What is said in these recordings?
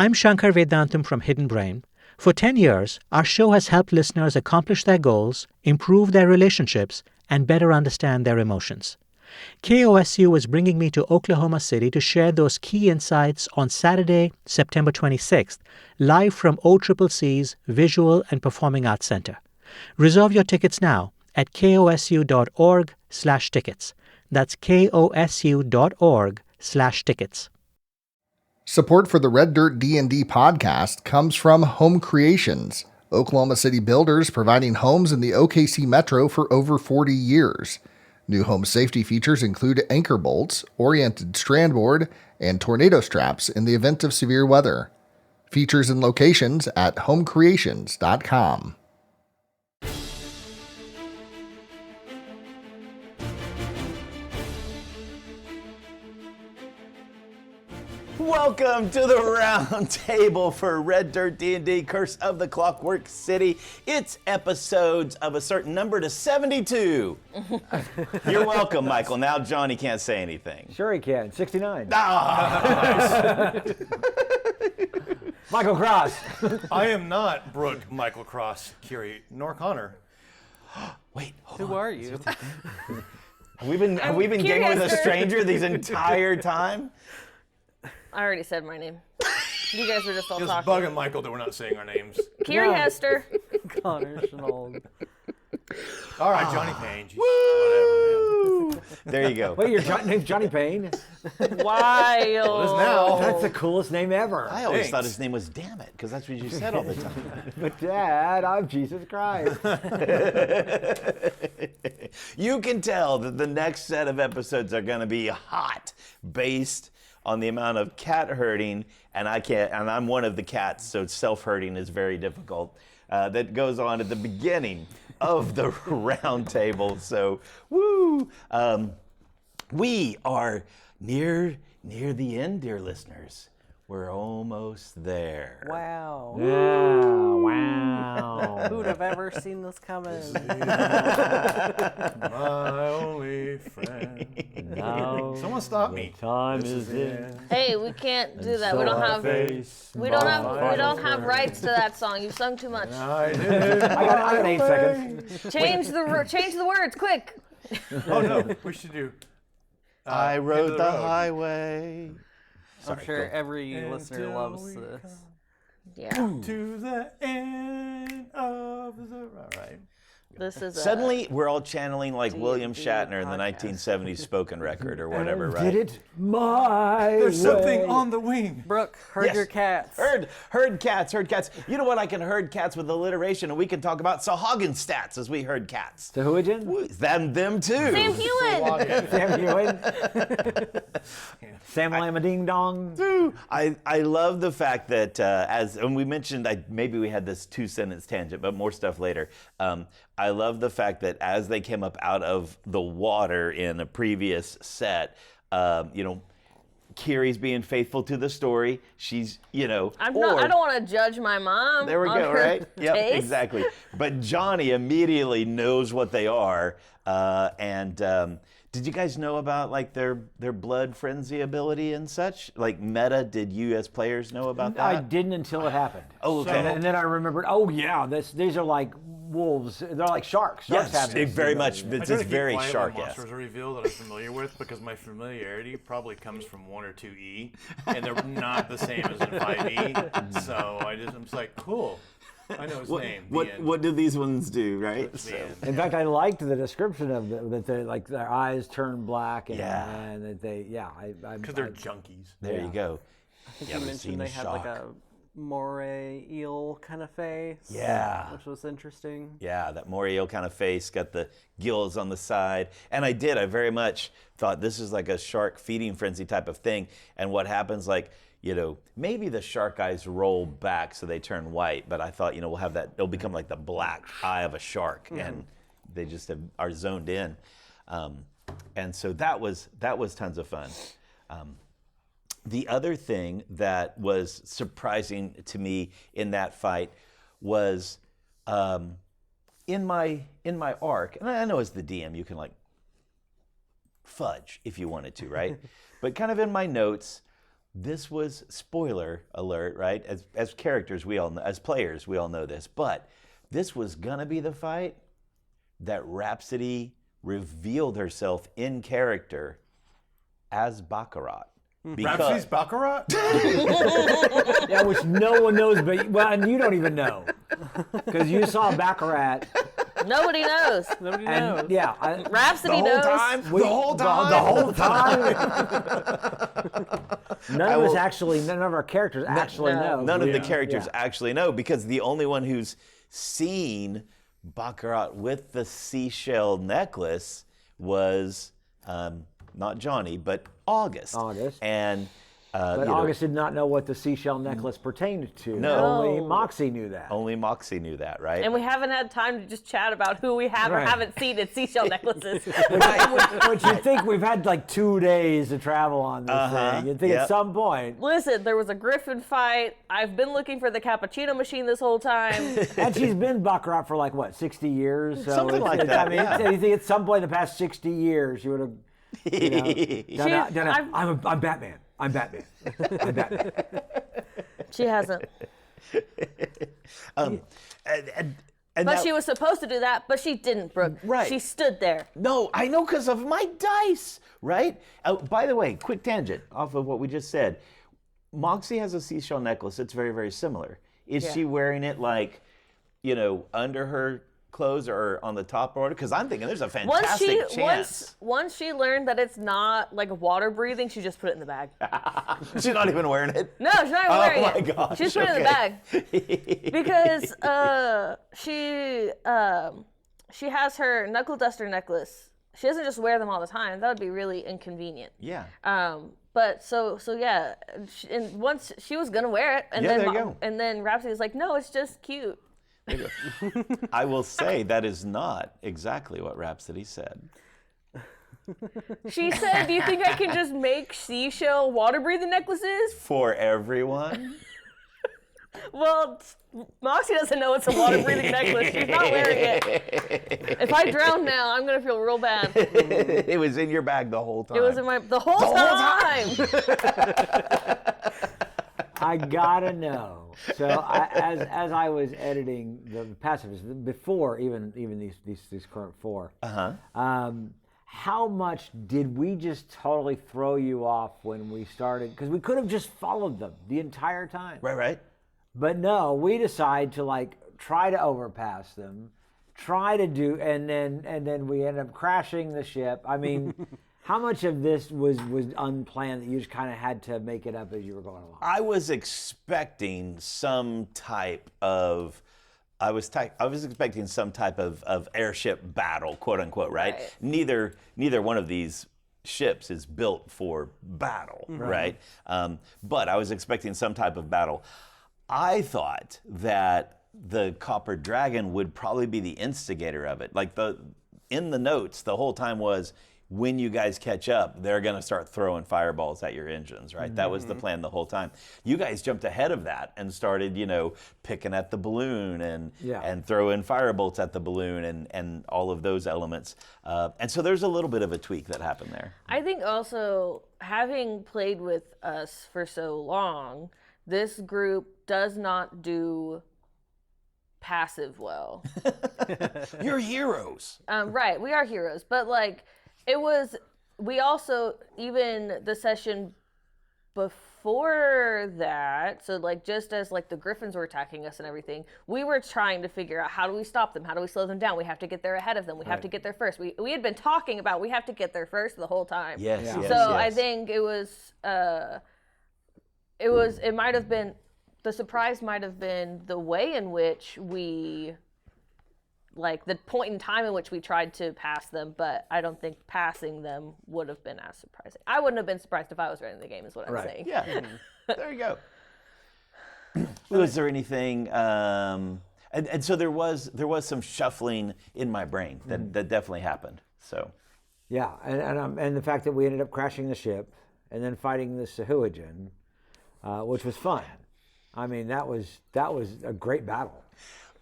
I'm Shankar Vedantam from Hidden Brain. For 10 years, our show has helped listeners accomplish their goals, improve their relationships, and better understand their emotions. KOSU is bringing me to Oklahoma City to share those key insights on Saturday, September 26th, live from OCCC's Visual and Performing Arts Center. Reserve your tickets now at kosu.org/tickets. That's kosu.org/tickets. Support for the Red Dirt D&D podcast comes from Home Creations, Oklahoma City builders providing homes in the OKC metro for over 40 years. New home safety features include anchor bolts, oriented strand board, and tornado straps in the event of severe weather. Features and locations at homecreations.com. Welcome to the round table for Red Dirt D&D Curse of the Clockwork City. It's episodes of a certain number to 72. You're welcome, Michael. Now Johnny can't say anything. Sure he can. 69. Ah! Michael Cross. I am not Brooke, Michael Cross, Curie, nor Connor. Wait, hold Who on. are you? Have we been gaming with a stranger this entire time? I already said my name. You guys were just all It's talking. bugging Michael that we're not saying our names. Kiri No. Hester. Connor Shenold. All right, Johnny Payne. Jesus, Woo! There you go. Wait, your name's Johnny Payne? Wild. It is now. That's the coolest name ever. I always Thanks. thought his name was Damn It, because that's what you said all the time. But Dad, I'm Jesus Christ. You can tell that the next set of episodes are going to be hot, based on the amount of cat herding, and I'm one of the cats, so self-herding is very difficult. That goes on at the beginning of the round table. So, woo! We are near the end, dear listeners. We're almost there. Wow. Yeah, wow. Who'd have ever seen this coming? My only friend. Now Someone stop me. time is in. Hey, we can't do that. We don't have rights to that song. You've sung too much. I did. I got 8 seconds. Change the words, quick. Oh no, we should do. I End rode of the road. highway. I'm sure go. every listener Until loves we this. come Yeah. To the end of the. All right. This is Suddenly, we're all channeling like William D&D Shatner in the podcast. 1970s spoken record or whatever, And right? Did it my There's way. something on the wing. Brooke, herd Yes. your cats. Herd cats. You know what? I can herd cats with alliteration, and we can talk about Sahagin stats as we herd cats. So who again? Woo, them too. Sam Hewen. Sam Hewen? Sam Lama Ding Dong? I love the fact that and we mentioned, maybe we had this 2-sentence tangent, but more stuff later. I love the fact that as they came up out of the water in a previous set, Kiri's being faithful to the story. She's, I don't want to judge my mom. there we on go, her right? Yep, taste. exactly. But Johnny immediately knows what they are, did you guys know about like their blood frenzy ability and such? Like meta, did you as players know about that? I didn't until it happened. Oh, okay. And then I remembered, these are like wolves. They're like sharks. Sharks have Yes, this. very much. I try It's to keep very quiet when shark-esque. monsters are revealed that I'm familiar with, because my familiarity probably comes from 1 or 2E, and they're not the same as in 5E. So I'm just like, cool. I know his name. The end. What do these ones do, right? The end. In fact, I liked the description of that. They like their eyes turn black, and, Yeah. and that they, Because they're junkies. There you go. I think You you haven't mentioned seen they the had like shock. a moray eel kind of face. Yeah. Which was interesting. Yeah, that Moriel kind of face, got the gills on the side. And I very much thought this is like a shark feeding frenzy type of thing. And what happens, like, maybe the shark eyes roll back so they turn white, but I thought, we'll have that, it'll become like the black eye of a shark, and they just are zoned in. And so that was tons of fun. The other thing that was surprising to me in that fight was in my arc, and I know as the DM you can like fudge if you wanted to, right? But kind of in my notes, this was, spoiler alert, right? As characters, we all know, as players, we all know this, but this was gonna be the fight that Rhapsody revealed herself in character as Baccarat. Rhapsody's Baccarat? Yeah, which no one knows, and you don't even know. Because you saw Baccarat. Nobody knows. Nobody knows. And, yeah. Rhapsody knows. The whole time. None of our characters actually know. None of the characters actually know, because the only one who's seen Baccarat with the seashell necklace was not Johnny, but August. And but August did not know what the seashell necklace pertained to. No. Only Moxie knew that. Only Moxie knew that, right? And we haven't had time to just chat about who we have or haven't seen in seashell necklaces. Which you'd think we've had like 2 days to travel on this thing. You'd think at some point. Listen, there was a griffin fight. I've been looking for the cappuccino machine this whole time. And she's been Baccarat for like, what, 60 years? So something like that. I mean, you think at some point in the past 60 years, you would have I'm Batman. I'm Batman. I'm Batman. She hasn't. But she was supposed to do that, but she didn't, Brooke. Right. She stood there. No, I know, because of my dice, right? By the way, quick tangent off of what we just said. Moxie has a seashell necklace that's very, very similar. Is she wearing it like, under her clothes or on the top border? Because I'm thinking there's a fantastic chance. Once she learned that it's not like water breathing, she just put it in the bag. She's not even wearing it? No, she's not even wearing it. Oh my gosh. She just put it in the bag. Because she has her knuckle duster necklace. She doesn't just wear them all the time. That would be really inconvenient. Yeah. But so yeah, and once she was gonna wear it, and then Rhapsody was like, "No, it's just cute." I will say that is not exactly what Rhapsody said. She said, "Do you think I can just make seashell water-breathing necklaces for everyone?" Well, Moxie doesn't know it's a water-breathing necklace. She's not wearing it. If I drown now, I'm gonna feel real bad. It was in your bag the whole time. It was in the whole time. I gotta know. So as I was editing the passages before even these current 4, how much did we just totally throw you off when we started? Because we could have just followed them the entire time. Right. But no, we decide to try to overpass them, and then we end up crashing the ship. I mean. How much of this was unplanned that you just kind of had to make it up as you were going along? I was expecting some type of expecting some type of airship battle, quote unquote, right? Neither one of these ships is built for battle, right? But I was expecting some type of battle. I thought that the Copper Dragon would probably be the instigator of it. In the notes, the whole time was, when you guys catch up, they're going to start throwing fireballs at your engines, right? That was the plan the whole time. You guys jumped ahead of that and started, picking at the balloon and throwing firebolts at the balloon and all of those elements. And so there's a little bit of a tweak that happened there. I think also, having played with us for so long, this group does not do passive well. You're heroes. Right, we are heroes, but we also, even the session before that, so just as the Griffins were attacking us and everything, we were trying to figure out, how do we stop them? How do we slow them down? We have to get there ahead of them. We have to get there first. We had been talking about we have to get there first the whole time. Yes. I think it might have been, the surprise might have been the way in which we, the point in time in which we tried to pass them, but I don't think passing them would have been as surprising. I wouldn't have been surprised if I was running the game, is what I'm saying. Yeah. There you go. Was there anything, and so there was some shuffling in my brain that definitely happened. So. Yeah, and the fact that we ended up crashing the ship and then fighting the Sahuagin, which was fun. I mean, that was a great battle.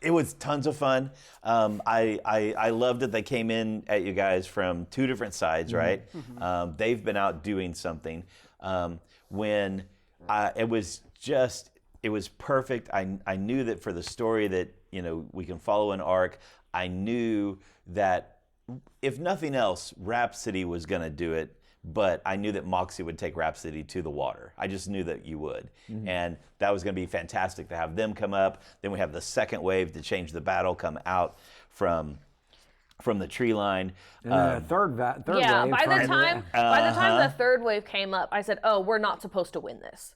It was tons of fun. I loved that they came in at you guys from 2 different sides, right? They've been out doing something. When It was perfect. I knew that for the story that, we can follow an arc, I knew that if nothing else, Rhapsody was going to do it, but I knew that Moxie would take Rhapsody to the water. I just knew that you would. And that was going to be fantastic to have them come up. Then we have the second wave to change the battle come out from the tree line. And then a third Yeah, wave. by the time Uh-huh. the third wave came up, I said, "Oh, we're not supposed to win this."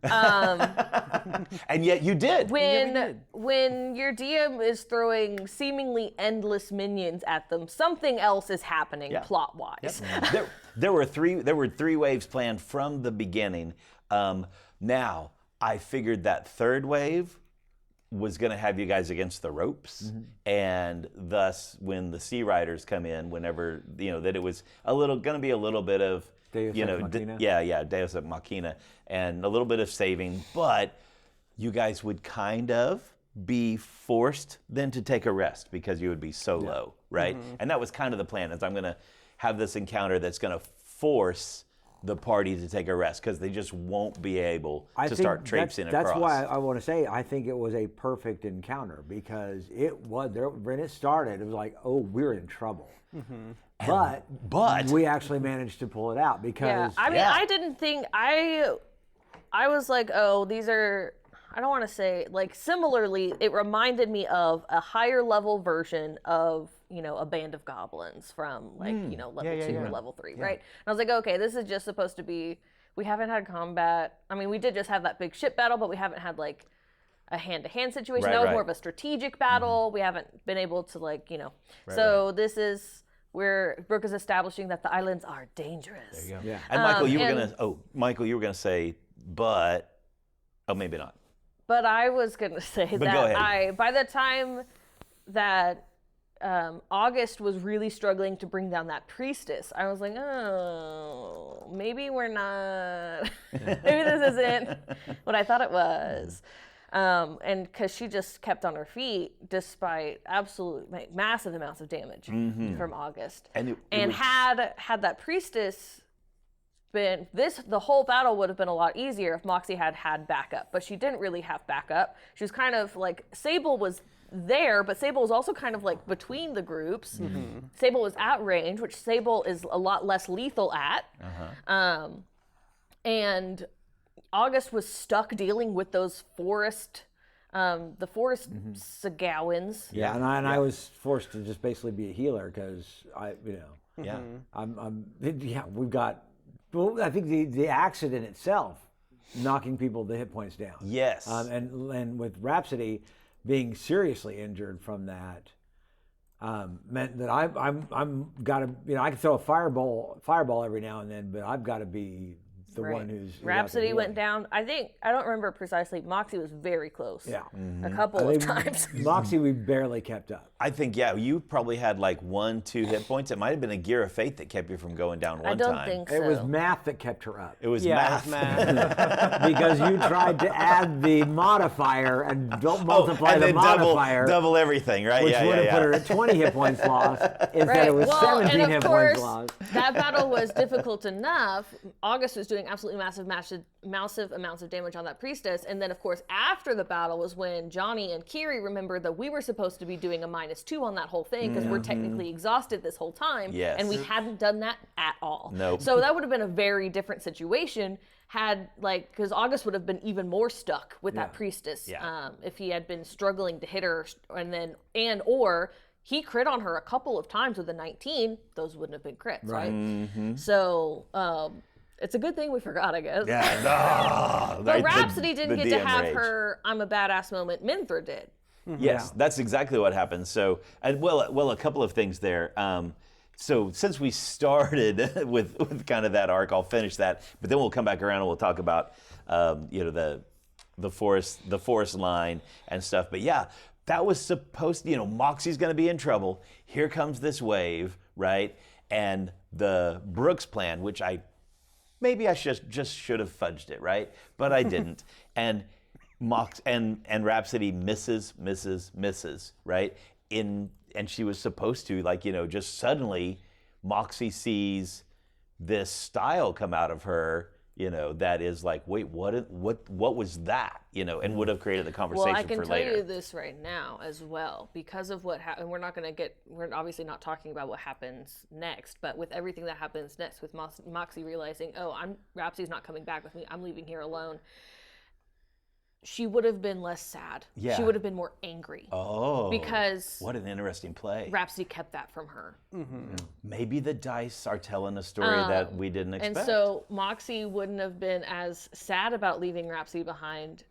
And yet you did. When your DM is throwing seemingly endless minions at them, something else is happening plot wise. There were three waves planned from the beginning. Now I figured that third wave was going to have you guys against the ropes, and thus when the Sea Riders come in, whenever that it was going to be a little bit of Deus Ex Machina? Deus Ex Machina, and a little bit of saving, but you guys would kind of be forced then to take a rest because you would be so low, right? And that was kind of the plan. Is I'm going to have this encounter that's going to force the party to take a rest because they just won't be able to start traipsing across. That's why I want to say I think it was a perfect encounter because it was there when it started. It was like, oh, we're in trouble. But we actually managed to pull it out because I didn't think I was like, oh, these are. I don't want to say like similarly. It reminded me of a higher level version of a band of goblins from level 2 or level 3, right? And I was like, okay, this is just supposed to be. We haven't had combat. I mean, we did just have that big ship battle, but we haven't had like a hand-to-hand situation. That was more of a strategic battle. We haven't been able to So this is where Brooke is establishing that the islands are dangerous. There you go. Yeah. And Michael, you were gonna say, but maybe not. But I was gonna say But go ahead. by the time that August was really struggling to bring down that priestess, I was like, oh, maybe we're not. Maybe this isn't what I thought it was. And because she just kept on her feet despite absolute massive amounts of damage from August, had that priestess been the whole battle would have been a lot easier if Moxie had backup, but she didn't really have backup. She was kind of like Sable was there, but Sable was also kind of like between the groups. Sable was at range, which Sable is a lot less lethal at, and August was stuck dealing with those forest Sagowans. Yeah, and I was forced to just basically be a healer because we've got. Well, I think the accident itself, knocking the hit points down. Yes. And with Rhapsody being seriously injured from that, meant that I'm gotta I can throw a fireball every now and then, but I've got to be the one who Rhapsody went down. I don't remember precisely. Moxie was very close. Yeah. A couple of times. Moxie, we barely kept up. I think, you probably had like 1-2 hit points. It might have been a Gear of Fate that kept you from going down one time. I don't think so. It was math that kept her up. It was Yeah, math. it was math. Because you tried to add the modifier and don't multiply the modifier. Double everything, right? Which would have put her at 20 hit points lost instead it was 17 hit points lost. That battle was difficult enough. August was doing absolutely massive amounts of damage on that priestess, and then of course after the battle was when Johnny and Kiri remembered that we were supposed to be doing a -2 on that whole thing because we're technically exhausted this whole time, and we hadn't done that at all. Nope. So that would have been a very different situation because August would have been even more stuck with that priestess if he had been struggling to hit her, or he crit on her a couple of times with a 19. Those wouldn't have been crits, right? So it's a good thing we forgot, I guess. Yeah. But Rhapsody didn't get to DM have rage. her "I'm a badass" moment. Minthra did. Yes, that's exactly what happened. So, a couple of things there. So since we started with kind of that arc, I'll finish that, but then we'll come back around and we'll talk about the forest line and stuff. But yeah, that was supposed to, Moxie's going to be in trouble. Here comes this wave, right? And the Brooks plan, which maybe I just should have fudged it, right? But I didn't. And and Rhapsody misses, right? And she was supposed to, just suddenly Moxie sees this style come out of her, that is like, wait, what was that? And would have created the conversation Well, I can for tell later. you this right now as well, because of what happened. We're obviously not talking about what happens next, but with everything that happens next, with Moxie realizing, Rhapsody's not coming back with me, I'm leaving here alone. She would have been less sad. Yeah. She would have been more angry. Oh, because what an interesting play. Rhapsody kept that from her. Maybe the dice are telling a story that we didn't expect. And so Moxie wouldn't have been as sad about leaving Rhapsody behind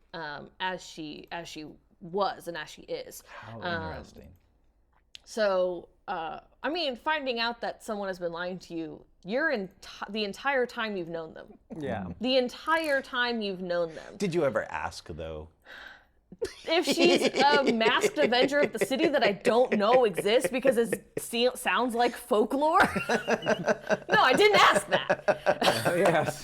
as she was and as she is. How interesting. So, finding out that someone has been lying to you, the entire time you've known them. Yeah. The entire time you've known them. Did you ever ask, though? If she's a masked avenger of the city that I don't know exists because it sounds like folklore? No, I didn't ask that. Yes.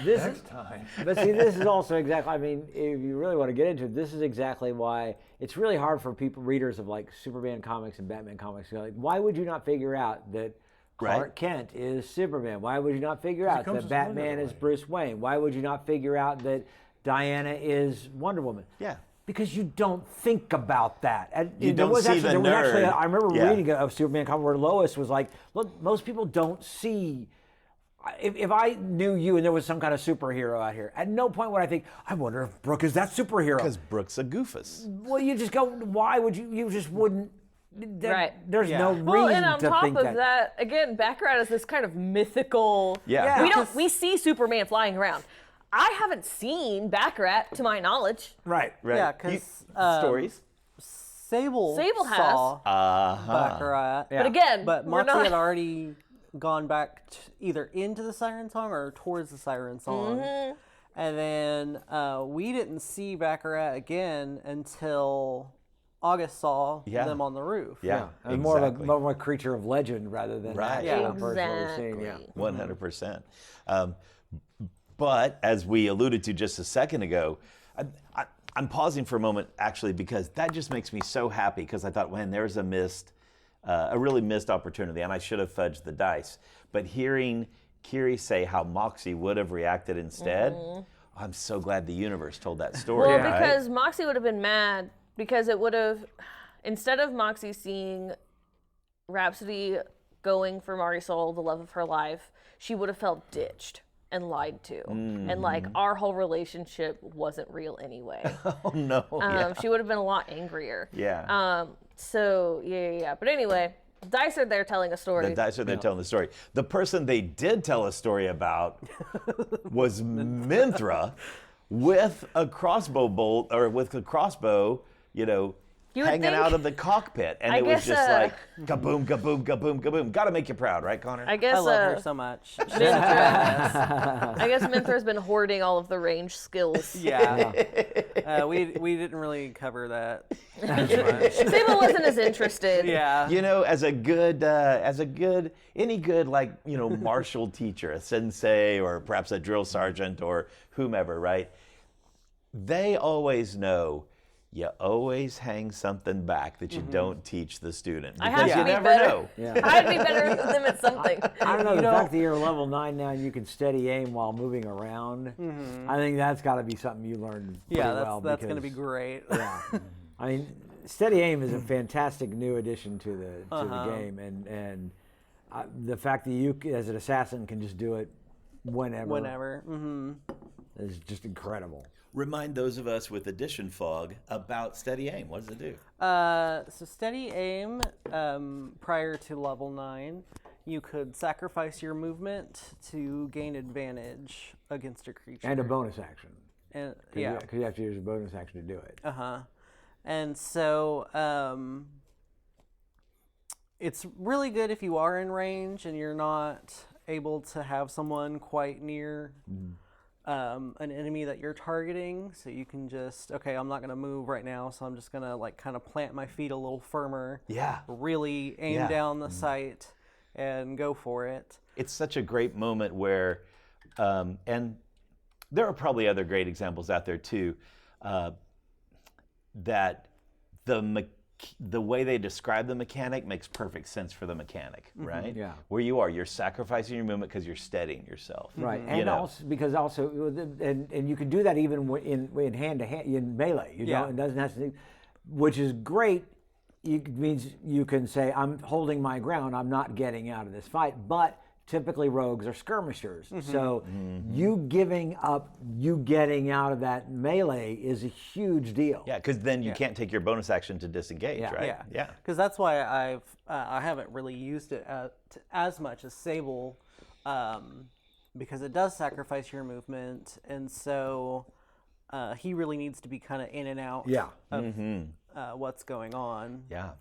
Next time. But see, this is also exactly, if you really want to get into it, this is exactly why it's really hard for readers of like Superman comics and Batman comics. Like, why would you not figure out that Clark Kent is Superman? Why would you not figure out that Batman is Bruce Wayne? Why would you not figure out that Diana is Wonder Woman? Yeah. Because you don't think about that. And You don't see the nerd. I remember Yeah. reading a Superman comic where Lois was like, look, most people don't see. If I knew you and there was some kind of superhero out here, at no point would I think, I wonder if Brooke is that superhero. Because Brooke's a goofus. Well, you just go, why would you? You just wouldn't. Right. There's no reason Well, and on to top think of that, again, Baccarat is this kind of mythical. Yeah. We see Superman flying around. I haven't seen Baccarat to my knowledge. Right. Yeah, because Stories. Sable has. saw Baccarat. But again, But we're Moxie not. had already gone back either into the Siren Song or towards the Siren Song. And then we didn't see Baccarat again until August saw them on the roof. Yeah, And more of a creature of legend rather than Right. a person we've seen. Yeah. 100%. But as we alluded to just a second ago, I'm pausing for a moment actually because that just makes me so happy because I thought, man, there's a really missed opportunity, and I should have fudged the dice. But hearing Kiri say how Moxie would have reacted instead, I'm so glad the universe told that story. Well, because Moxie would have been mad because it would have, instead of Moxie seeing Rhapsody going for Marisol, the love of her life, she would have felt ditched and lied to. And like our whole relationship wasn't real anyway. Oh no. She would have been a lot angrier. Yeah. So yeah. But anyway, dice are there telling a story. The dice are there telling the story. The person they did tell a story about was Minthra with a crossbow bolt, or with a crossbow, You would hanging think- out of the cockpit. And I it was guess, just like, kaboom, kaboom, kaboom, kaboom. Gotta make you proud, right, Connor? I guess I love her so much. I guess Minthra's been hoarding all of the range skills. Yeah. We didn't really cover that as much. Sable wasn't as interested. Yeah. As a good, any good, like, martial teacher, a sensei, or perhaps a drill sergeant or whomever, right? They always know you always hang something back that you don't teach the student. I have Because to you be never better. know. Yeah. I'd be better than them at something. I don't know, the fact that you're level 9 now and you can steady aim while moving around, I think that's got to be something you learned pretty well. That's going to be because- great. Yeah. Steady aim is a fantastic new addition to the game, and the fact that you, as an assassin, can just do it whenever is just incredible. Remind those of us with Edition Fog about steady aim. What does it do? So steady aim, prior to level 9, you could sacrifice your movement to gain advantage against a creature. And a bonus action. And, Because you have to use a bonus action to do it. And so it's really good if you are in range and you're not able to have someone quite near an enemy that you're targeting. So you can just, okay, I'm not going to move right now, so I'm just going to like kind of plant my feet a little firmer. Yeah. Really aim down the sight and go for it. It's such a great moment where, and there are probably other great examples out there too, that the the way they describe the mechanic makes perfect sense for the mechanic, right? Yeah. Where you're sacrificing your movement because you're steadying yourself. Right, You and know? also because and you can do that even in hand to hand in melee. You Yeah. don't. It doesn't have to, which is great. It means you can say, I'm holding my ground. I'm not getting out of this fight. But typically rogues are skirmishers, so you giving up, you getting out of that melee is a huge deal. Yeah, because then you can't take your bonus action to disengage, Yeah. right? Yeah, because that's why I haven't really used it as much as Sable, because it does sacrifice your movement, and so he really needs to be kind of in and out of what's going on. Yeah.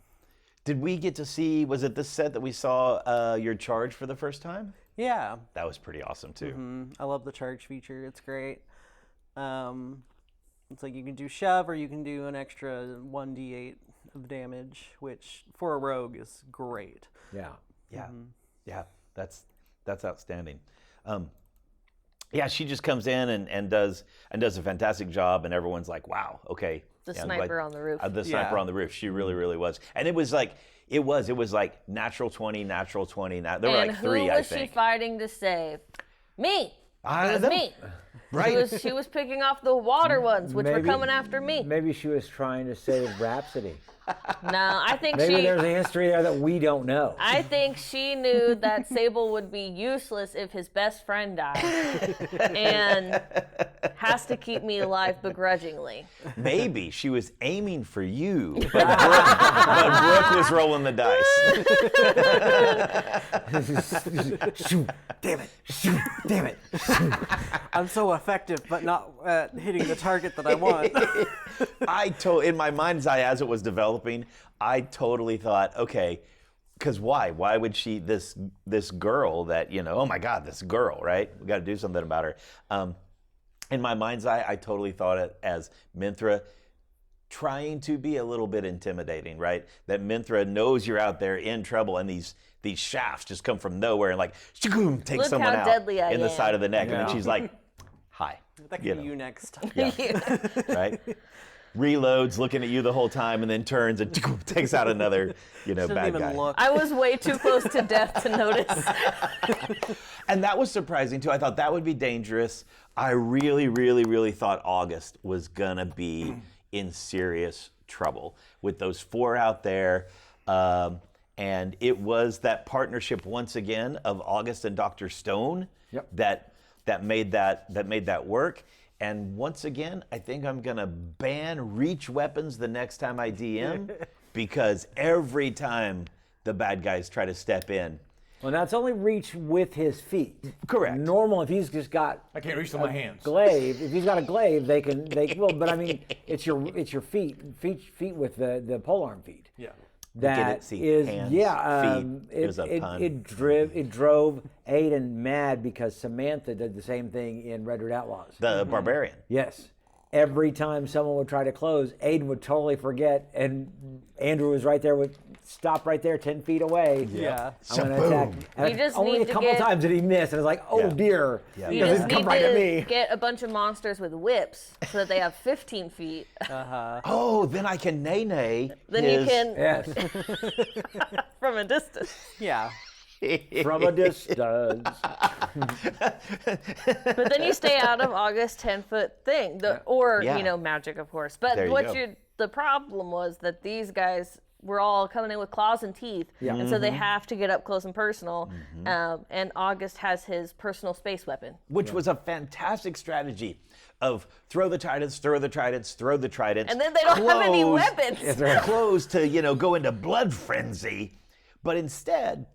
Did we get to see, was it this set that we saw your charge for the first time? Yeah, That was pretty awesome too. I love the charge feature. It's great. It's like you can do shove or you can do an extra 1d8 of damage, which for a rogue is great. Yeah. Yeah. Yeah. That's outstanding. Yeah, she just comes in and does a fantastic job, and everyone's like, wow, okay. The Yeah, sniper on the roof. The sniper on the roof. She really, really was. And it was like natural 20, natural 20. There were like three, I think. And who was she fighting to save? Me. It was them. me. Right. She was picking off the water ones, which were coming after me. Maybe she was trying to save Rhapsody. No, I think Maybe there's a history there that we don't know. I think she knew that Sable would be useless if his best friend died, and has to keep me alive begrudgingly. Maybe she was aiming for you, but Brooke was rolling the dice. Shoot, damn it! Shoot, damn it! I'm so effective, but not at hitting the target that I want. In my mind's eye, as it was developing, I totally thought, okay, because why? Why would she, this girl that, oh my God, this girl, right? We got to do something about her. In my mind's eye, I totally thought it as Minthra trying to be a little bit intimidating, right? That Minthra knows you're out there in trouble, and these shafts just come from nowhere and like, take Look someone how out deadly I in the am. side of the neck, and then she's like, hi. That could be you next. Right? Reloads, looking at you the whole time, and then turns and takes out another, Doesn't bad even guy. look. I was way too close to death to notice. And that was surprising too. I thought that would be dangerous. I really, really, really thought August was gonna be in serious trouble with those four out there. And it was that partnership once again of August and Dr. Stone that made that work. And once again, I think I'm gonna ban reach weapons the next time I DM, because every time the bad guys try to step in. Well, that's only reach with his feet. Correct. Normal, if he's just got I can't reach to my hands. glaive, if he's got a glaive, they will. But I mean, it's your feet with the polearm feet. Yeah. That See, is, hands, feet. It was a pun. It drove Aiden mad because Samantha did the same thing in Red Dead Outlaws. The barbarian. Yes. Every time someone would try to close, Aiden would totally forget, and Andrew was right there stop right there 10 feet away. Yeah. I'm going to attack. And You just only need a to couple get- times did he miss, and I was like, oh Yeah. dear. Yeah. You Because just it's come need right at to me. get a bunch of monsters with whips so that they have 15 feet. Oh, then I can nay. Then you can, Yes. from a distance. Yeah. From a distance. But then you stay out of August's 10-foot thing, or Yeah. magic, of course. But There you go. the problem was that these guys were all coming in with claws and teeth, and so they have to get up close and personal. And August has his personal space weapon. Which was a fantastic strategy of throw the tridents, throw the tridents, throw the tridents. And then they don't have any close- weapons. Close to, go into blood frenzy. But instead,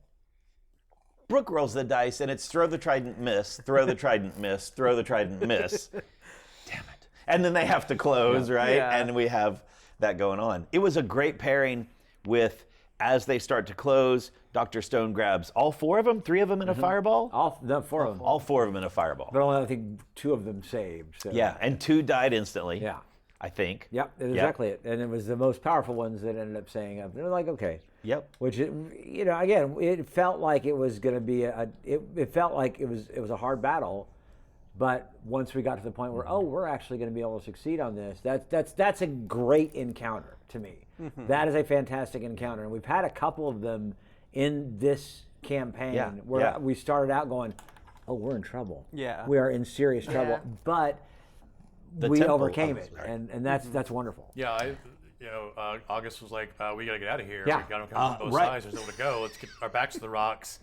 Brooke rolls the dice, and it's throw the trident, miss, throw the trident, miss, throw the trident, miss. Damn it. And then they have to close, right? Yeah. And we have that going on. It was a great pairing with, as they start to close, Dr. Stone grabs all four of them, three of them in a fireball? Four of them. All four of them in a fireball. But only, I think, two of them saved. So. Yeah, and two died instantly. Yeah. I think. Yep, exactly it. And it was the most powerful ones that ended up saying up. They're like, okay. Yep. Which, again, it felt like it was going to be it felt like it was a hard battle, But once we got to the point where, we're actually going to be able to succeed on this, that's a great encounter to me. That is a fantastic encounter. And we've had a couple of them in this campaign where we started out going, we're in trouble. Yeah. We are in serious trouble. But we overcame it. And that's wonderful. Yeah, August was like, we got to get out of here. Yeah. We got to come from both sides. There's nowhere to go. Let's get our backs to the rocks.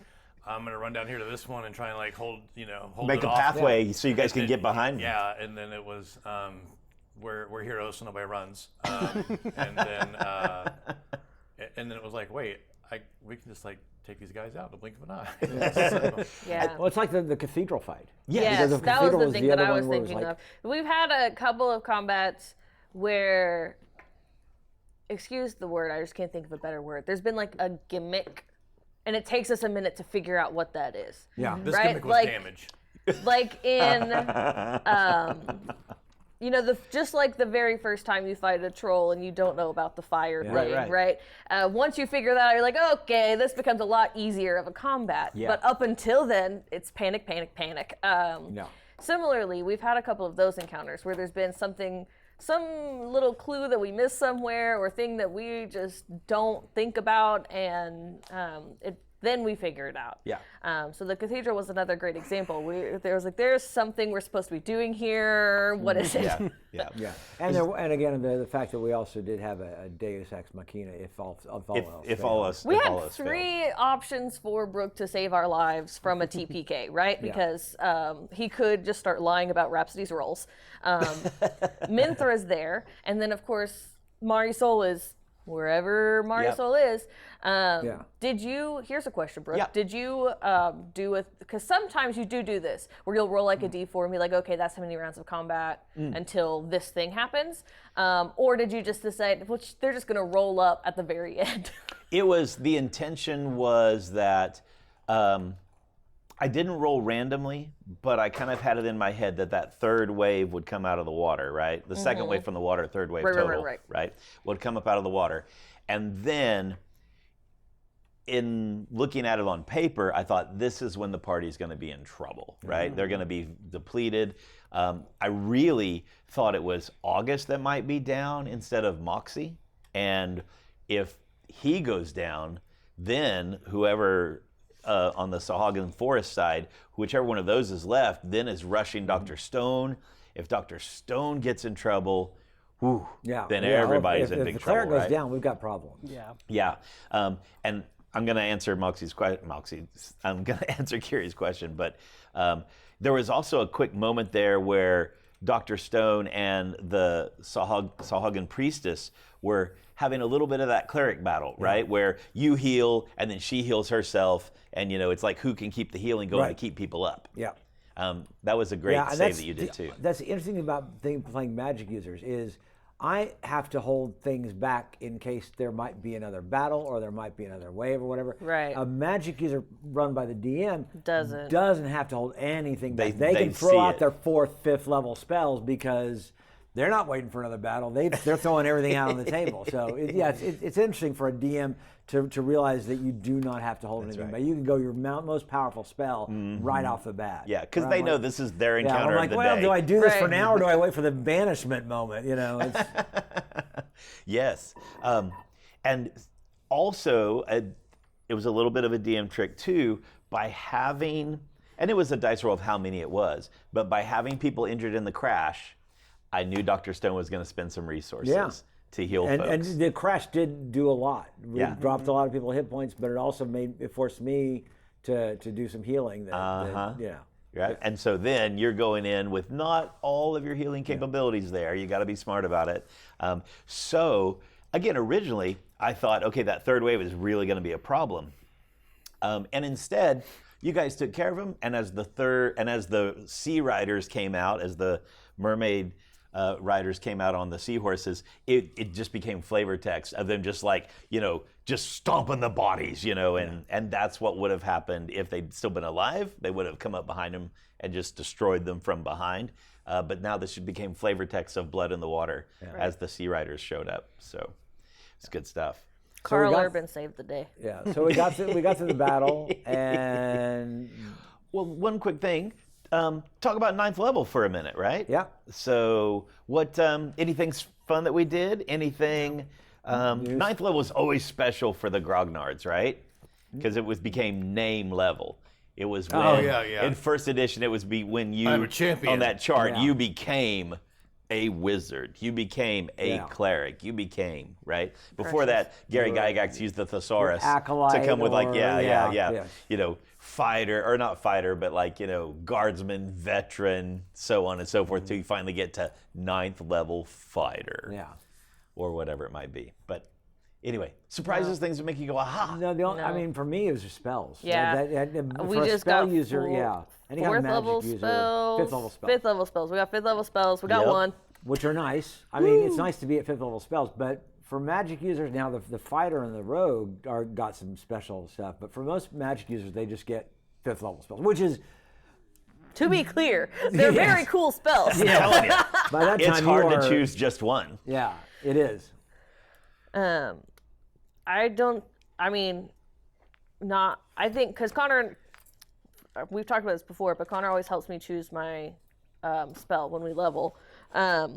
I'm going to run down here to this one and try and like hold Make it a off. pathway so you guys can get behind me. Yeah, and then it was, we're heroes, so nobody runs. And then it was like, wait, we can just like take these guys out in the blink of an eye. Yeah. Well, it's like the cathedral fight. Yes, Because that was Cathedral the thing that other I was one where it thinking like- of. We've had a couple of combats where, excuse the word, I just can't think of a better word. There's been like a gimmick, and it takes us a minute to figure out what that is. Yeah. This Right? gimmick was Like- damage. Like in, just like the very first time you fight a troll and you don't know about the fire thing, right? Once you figure that out, you're like, okay, this becomes a lot easier of a combat. Yeah. But up until then, it's panic, panic, panic. Similarly, we've had a couple of those encounters where there's been some little clue that we missed somewhere or thing that we just don't think about, and then we figure it out. Yeah. So the cathedral was another great example. There's something we're supposed to be doing here. What is it? Yeah. And again, the fact that we also did have a Deus Ex Machina if all else. We if had all else three options for Brooke to save our lives from a TPK, right? Because he could just start lying about Rhapsody's rolls. Minthra's there, and then of course Marisol is wherever Marisol is. Here's a question, Brooke. Yeah. Did you because sometimes you do this, where you'll roll like a D4 and be like, okay, that's how many rounds of combat until this thing happens? Or did you just decide, they're just gonna roll up at the very end? The intention was that I didn't roll randomly, but I kind of had it in my head that third wave would come out of the water, right? The second wave from the water, third wave total, right? Would come up out of the water. And then in looking at it on paper, I thought this is when the party's going to be in trouble, right? They're going to be depleted. I really thought it was August that might be down instead of Moxie. And if he goes down, then whoever on the Sahagin Forest side, whichever one of those is left, then is rushing Dr. Stone. If Dr. Stone gets in trouble, then everybody's in big trouble. If the cleric goes right? down, we've got problems. Yeah. And I'm going to answer I'm going to answer Kiri's question, but there was also a quick moment there where Dr. Stone and the Sahagin priestess were having a little bit of that cleric battle, right? Where you heal and then she heals herself, and it's like who can keep the healing going to keep people up. Yeah. That was a great save that you did too. That's the interesting thing about playing magic users is I have to hold things back in case there might be another battle or there might be another wave or whatever. Right. A magic user run by the DM doesn't have to hold anything back. They they can throw out it. their 4th, 5th level spells because they're not waiting for another battle. They're throwing everything out on the table. So it's interesting for a DM to realize that you do not have to hold anything back. You can go your most powerful spell right off the bat. Yeah, because they know this is their encounter I'm like, of the day. do I do this for now or do I wait for the banishment moment? It's, Yes. And also, it was a little bit of a DM trick too, by having, and it was a dice roll of how many it was, but by having people injured in the crash, I knew Dr. Stone was going to spend some resources to heal folks. And the crash did do a lot. We dropped a lot of people hit points, but it forced me to do some healing. Right? And so then you're going in with not all of your healing capabilities there. You got to be smart about it. So again, originally I thought, okay, that third wave is really going to be a problem. And instead, you guys took care of him. And as the sea riders came out, as the mermaid riders came out on the seahorses, it just became flavor text of them just like, just stomping the bodies, and that's what would have happened if they'd still been alive. They would have come up behind them and just destroyed them from behind. But now this became flavor text of blood in the water as the sea riders showed up. So it's good stuff. Carl Urban saved the day. Yeah. So we got to the battle, and well, one quick thing. talk about 9th level for a minute, right? Yeah. So what, anything fun that we did? Anything, 9th level was always special for the grognards, right? Because it became name level. It was when, in first edition, it was when you, I'm a champion. on that chart, you became a wizard. You became a cleric. You became, right? Before that, Gary Gygax used the thesaurus to come with like, you know, fighter, or not fighter, but like, you know, guardsman, veteran, so on and so forth, till you finally get to 9th level fighter. Yeah. Or whatever it might be. But anyway, surprises, things that make you go, aha. No, I mean, for me, it was just spells. Yeah. For We a just spell got user, full any kind of 4th magic level user, spells. 5th level spells. 5th level spells. We got 5th level spells. We got Yep. one. Which are nice. I mean, it's nice to be at 5th level spells, but for magic users now, the fighter and the rogue got some special stuff. But for most magic users, they just get 5th level spells, which is, To be clear, they're very cool spells. I'm telling you, by that it's time hard to choose just one. Yeah, it is. I think, because Connor, we've talked about this before, but Connor always helps me choose my spell when we level. I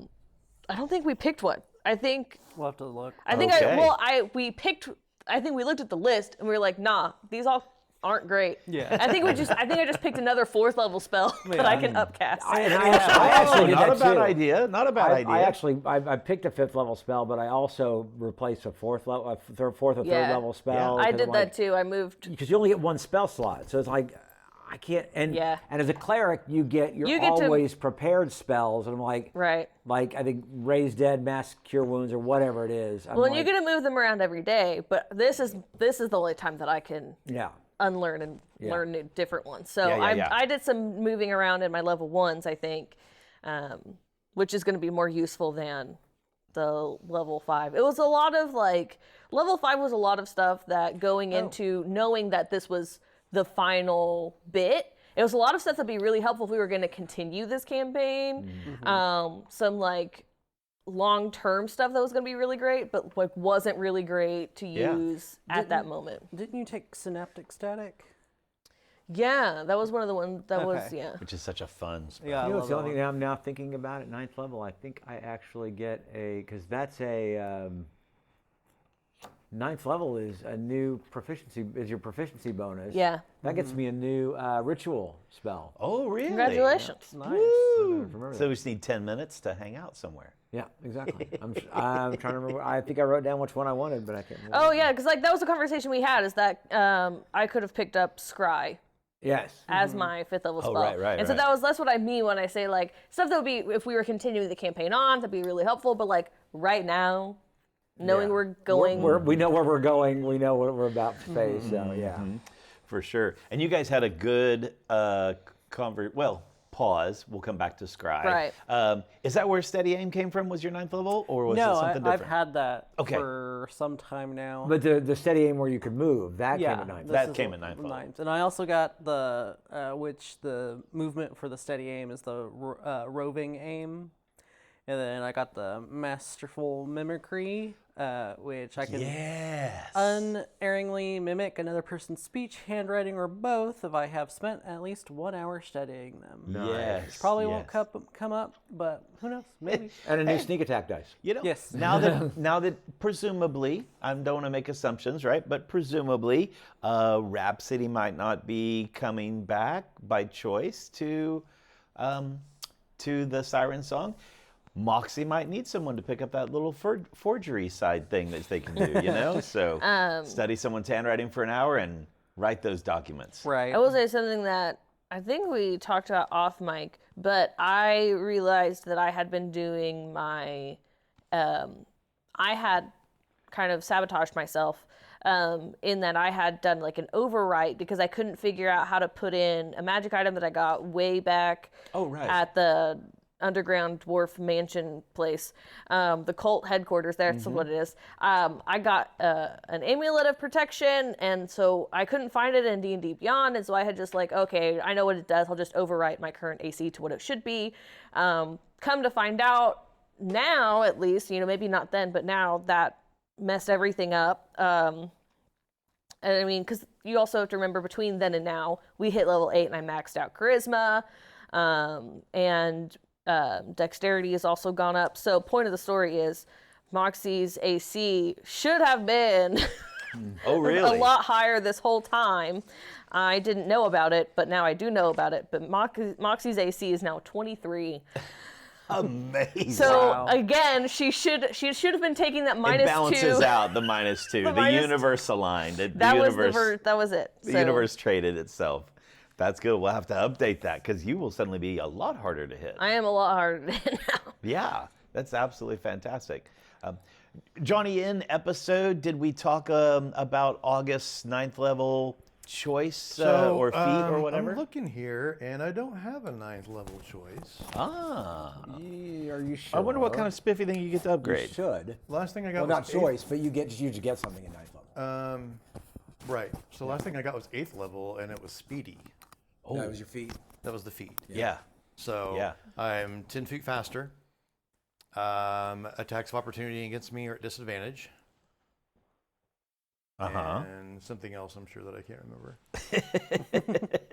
don't think we picked one. I think We'll have to look. I think Okay. I think we looked at the list and we were like, nah, these all aren't great. Yeah. I think I just picked another 4th level spell that I can upcast. I actually did Not that a bad too. idea. Not a bad idea. I picked a 5th level spell, but I also replaced a 4th level, fourth or third Yeah. level spell. I 'cause did I'm that like, too. I moved. because you only get one spell slot, so it's like I can't. And as a cleric, you get always prepared spells, and I'm like, Right. like I think raise dead, mass cure wounds, or whatever it is. I'm Well, and like, you're gonna move them around every day, but this is the only time that I can unlearn and learn new different ones. So I did some moving around in my level 1s, I think, which is going to be more useful than the level 5. It was a lot of level 5 was a lot of stuff that going into knowing that this was the final bit. It was a lot of stuff that'd be really helpful if we were going to continue this campaign. Some long-term stuff that was going to be really great, but wasn't really great to use at that moment. Didn't you take synaptic static? Yeah, that was one of the ones that was, Which is such a fun spell. Yeah, You know, it's the only thing I'm now thinking about at 9th level. I think I actually get because that's a 9th level is a new proficiency, is your proficiency bonus. Yeah. That gets me a new ritual spell. Oh, really? Congratulations. Nice. So we just need 10 minutes to hang out somewhere. Yeah, exactly. I'm trying to remember. I think I wrote down which one I wanted, but I can't remember. Oh, yeah, because that was the conversation we had, is that I could have picked up Scry Yes. as my 5th level spell. right, and so that's what I mean when I say stuff that would be, if we were continuing the campaign on, that'd be really helpful, but right now, knowing we're going. We know where we're going. We know what we're about to face. So yeah. For sure. And you guys had a good pause. We'll come back to Scry. Right. Is that where Steady Aim came from? Was your 9th level, or was it something different? I've had that Okay. for some time now. But the steady aim where you could move, that came at 9th. That came at 9th level. And I also got the movement for the steady aim is the roving aim. And then I got the masterful mimicry, which I can unerringly mimic another person's speech, handwriting, or both if I have spent at least 1 hour studying them. Yes. Which probably won't come up, but who knows? Maybe. And a new sneak attack dice. You know, Yes. now that presumably, I don't want to make assumptions, right? But presumably, Rhapsody might not be coming back by choice to the Siren Song. Moxie might need someone to pick up that little forgery side thing that they can do, you know? So study someone's handwriting for an hour and write those documents. Right. I will say something that I think we talked about off mic, but I realized that I had been doing my, I had kind of sabotaged myself in that I had done an overwrite because I couldn't figure out how to put in a magic item that I got way back at the underground dwarf mansion place, the cult headquarters. That's what it is. I got an amulet of protection, and so I couldn't find it in D&D Beyond, and so I had just okay, I know what it does. I'll just overwrite my current AC to what it should be. Come to find out now, at least, maybe not then, but now that messed everything up. And I mean, because you also have to remember between then and now, we hit level 8 and I maxed out charisma. and dexterity has also gone up. So point of the story is Moxie's AC should have been Oh, really? a lot higher this whole time. I didn't know about it, but now I do know about it. But Moxie's AC is now 23. Amazing. So again, she should have been taking that -2. It balances out the -2. The universe aligned. That was it. The universe traded itself. That's good. We'll have to update that because you will suddenly be a lot harder to hit. I am a lot harder to hit now. Yeah, that's absolutely fantastic. Johnny, in episode, did we talk about August's 9th level choice or feat or whatever? I'm looking here, and I don't have a 9th level choice. Ah. Are you sure? I wonder what kind of spiffy thing you get to upgrade. You should. Last thing I got Well, was not choice, but you get something in 9th level. Right. So last thing I got was 8th level, and it was speedy. Oh. That was your feat. That was the feat. Yeah. So Yeah. I'm 10 feet faster. Attacks of opportunity against me are at disadvantage. And something else I'm sure that I can't remember.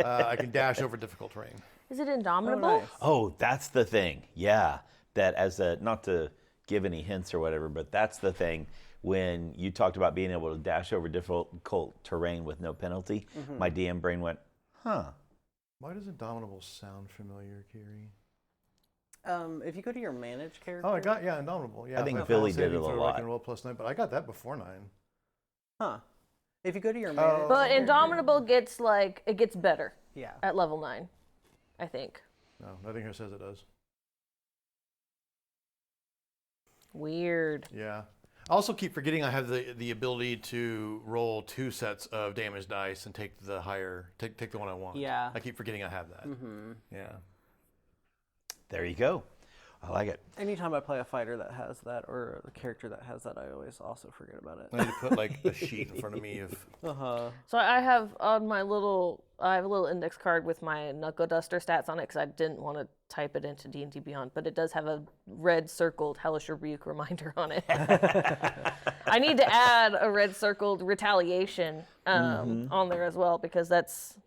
I can dash over difficult terrain. Is it indomitable? Oh, that's the thing. Yeah. That not to give any hints or whatever, but that's the thing. When you talked about being able to dash over difficult terrain with no penalty, my DM brain went, huh. Why does Indomitable sound familiar, Carrie? If you go to your manage character. Oh, I got, Indomitable. Yeah, I think with Billy saving did it a throw, lot. I can roll +9, but I got that before 9. Huh. If you go to your manage. But indomitable gets better Yeah. at level 9, I think. No, nothing here says it does. Weird. Yeah. I also keep forgetting I have the ability to roll 2 sets of damage dice and take the higher, take the one I want. Yeah. I keep forgetting I have that. Yeah. There you go. I like it. Anytime I play a fighter that has that or a character that has that, I always also forget about it. I need to put like a sheet in front of me of. So I have on my I have a little index card with my knuckle duster stats on it because I didn't want to type it into D&D Beyond, but it does have a red circled Hellish Rebuke reminder on it. I need to add a red circled retaliation on there as well because it's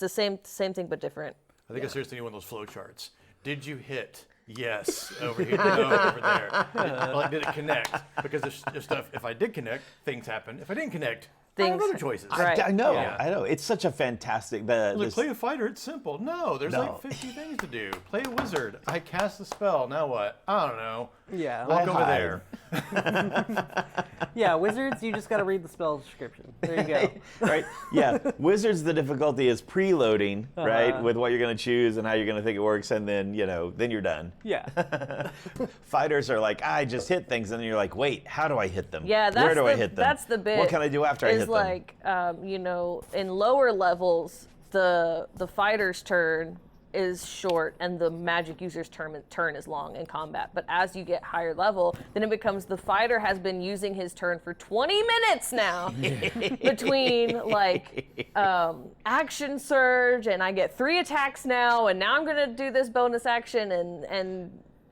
the same thing but different. I think I seriously need one of those flow charts. Did you hit? Yes, over here. No, over there. Did it connect? Because there's stuff. If I did connect, things happen. If I didn't connect, I have other choices. Right. I know. Yeah. I know. It's such a fantastic. Play a fighter. It's simple. No, there's like 50 things to do. Play a wizard. I cast the spell. Now what? I don't know. Yeah. Walk over there. Yeah, wizards, you just got to read the spell description. There you go. Right? Yeah. Wizards, the difficulty is preloading, right, with what you're going to choose and how you're going to think it works, and then then you're done. Yeah. Fighters are like, I just hit things, and then you're like, wait, how do I hit them? Yeah, where do I hit them? That's the bit. What can I do after I hit them? Is like, in lower levels, the fighter's turn is short and the magic user's turn is long in combat. But as you get higher level, then it becomes the fighter has been using his turn for 20 minutes now between action surge and I get 3 attacks now and now I'm gonna do this bonus action and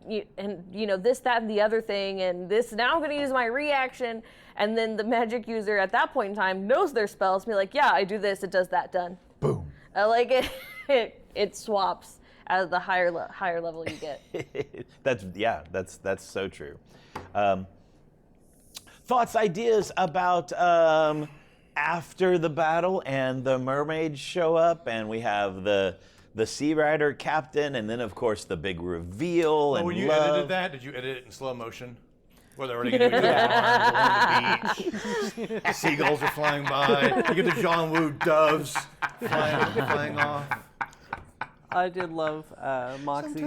this, that, and the other thing, and this, now I'm going to use my reaction, and then the magic user at that point in time knows their spells, be like, yeah, I do this, it does that, done. Boom. It swaps as the higher level you get. That's so true. Thoughts, ideas about after the battle and the mermaids show up, and we have the Sea Rider captain, and then of course the big reveal. And when you love. edited that, did you edit it in slow motion? Where they're already going to do arms along the beach. The seagulls are flying by. You get the John Woo doves flying off. I did love Moxie's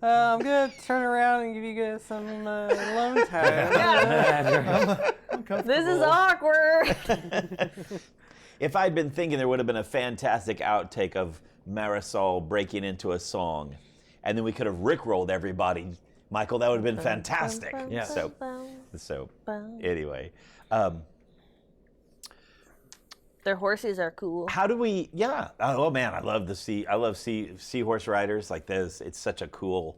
I'm going to turn around and give you guys some alone time. This is awkward. If I'd been thinking, there would have been a fantastic outtake of Marisol breaking into a song, and then we could have rickrolled everybody. Michael, that would have been fantastic. Yeah. So anyway, their horses are cool. how do we? Yeah. Oh man, I love seahorse riders like this. It's such a cool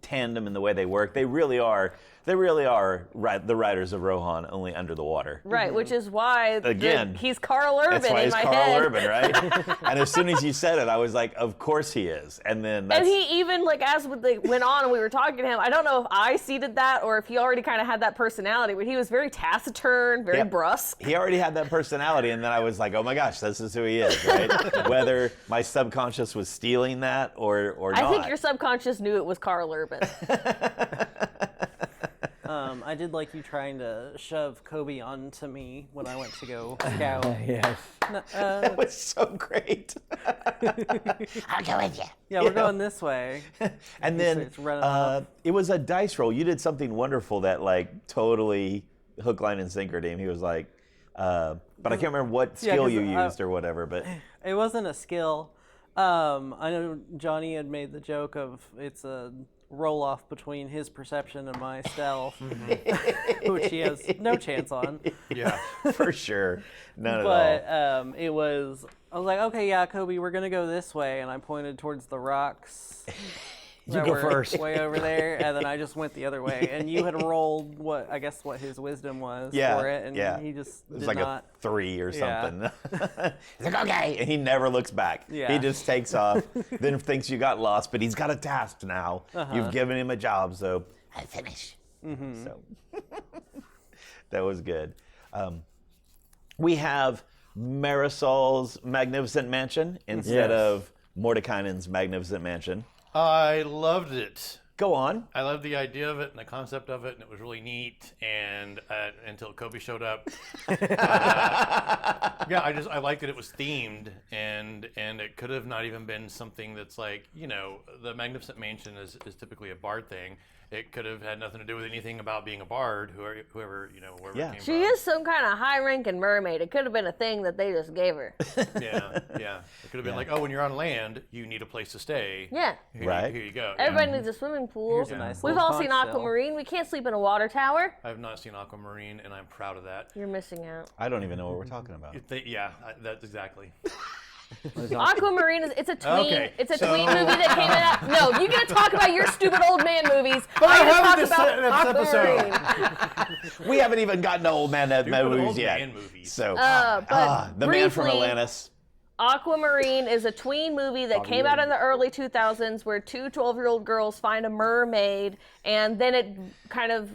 tandem in the way they work. They really are They really are the riders of Rohan, only under the water. Right, which is why Again, he's Carl Urban That's why in he's my Carl head. Urban, right? And as soon as you said it, I was like, of course he is. And then And he even, like, as they went on and we were talking to him, I don't know if I seeded that or if he already kind of had that personality, but he was very taciturn, very brusque. He already had that personality, and then I was like, oh my gosh, this is who he is, right? Whether my subconscious was stealing that or not. I think your subconscious knew it was Carl Urban. I did like you trying to shove Kobe onto me when I went to go scout. Yes. That was so great. I'll go with you. Yeah, we're going this way. And then It's running off. it was a dice roll. You did something wonderful that like totally hook, line, and sinkered him. He was like, but I can't remember what skill 'cause you used or whatever. But It wasn't a skill. I know Johnny had made the joke of it's a roll off between his perception and my stealth, which he has no chance on. Yeah. for sure, none at all. But it was, I was like, okay, yeah, Kobe, we're going to go this way. And I pointed towards the rocks. that go were first. Way over there. And then I just went the other way. And you had rolled what his wisdom was Yeah, for it. And yeah. he just It was did like not. a 3 or Yeah. something. He's like, okay, and he never looks back. Yeah. He just takes off, then thinks you got lost, but he's got a task now. Uh-huh. You've given him a job, so I finish. Mm-hmm. So that was good. We have Marisol's Magnificent Mansion instead Yes. of Mordekainen's Magnificent Mansion. I loved it. Go on. I loved the idea of it and the concept of it, and it was really neat. And until Kobe showed up, yeah, I liked that it was themed, and it could have not even been something that's like, the Magnificent Mansion is typically a bard thing. It could have had nothing to do with anything about being a bard, whoever wherever Yeah. it came She from. is some kind of high-ranking mermaid. It could have been a thing that they just gave her. Yeah. It could have been like, oh, when you're on land, you need a place to stay. Yeah. Right. Here you go. Everybody needs a swimming pool. Here's a nice We've little all seen conch shell. Aquamarine. We can't sleep in a water tower. I have not seen Aquamarine, and I'm proud of that. You're missing out. I don't even know what we're talking about. That's exactly. Aquamarine it's a tween. Okay, It's a so- tween movie that came out. No, you get to talk about your stupid old man movies. But I I'm gonna haven't talk this about episode. Aquamarine. We haven't even gotten to old man Dude, movies old yet. man movies. So, But the man from briefly, Atlantis. Aquamarine is a tween movie that came out in the early 2000s where two 12-year-old girls find a mermaid, and then it kind of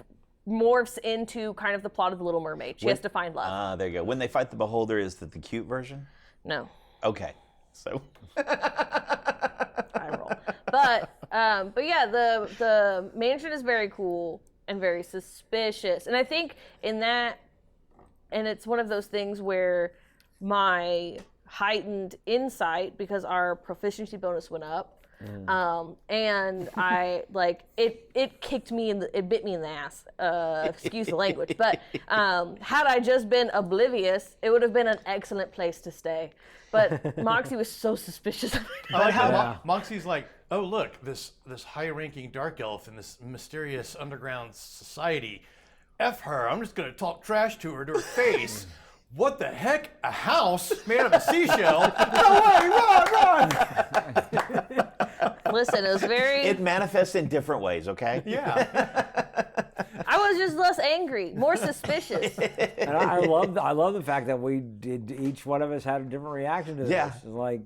morphs into kind of the plot of The Little Mermaid. She has to find love. There you go. When they fight the beholder, is that the cute version? No. Okay. So I roll. But yeah, the mansion is very cool and very suspicious. And I think in that, and it's one of those things where my heightened insight, because our proficiency bonus went up, and I it kicked me it bit me in the ass. Excuse the language, but had I just been oblivious, it would have been an excellent place to stay. But Moxie was so suspicious of it. I like how Moxie's like, oh look, this high-ranking dark elf in this mysterious underground society. F her! I'm just gonna talk trash to her face. What the heck? A house made out of a seashell? No way! Run! Listen, it was very. it manifests in different ways. Okay. Yeah. I was just less angry, more suspicious. And I love the fact that we did, each one of us had a different reaction to this. Yeah. It's like,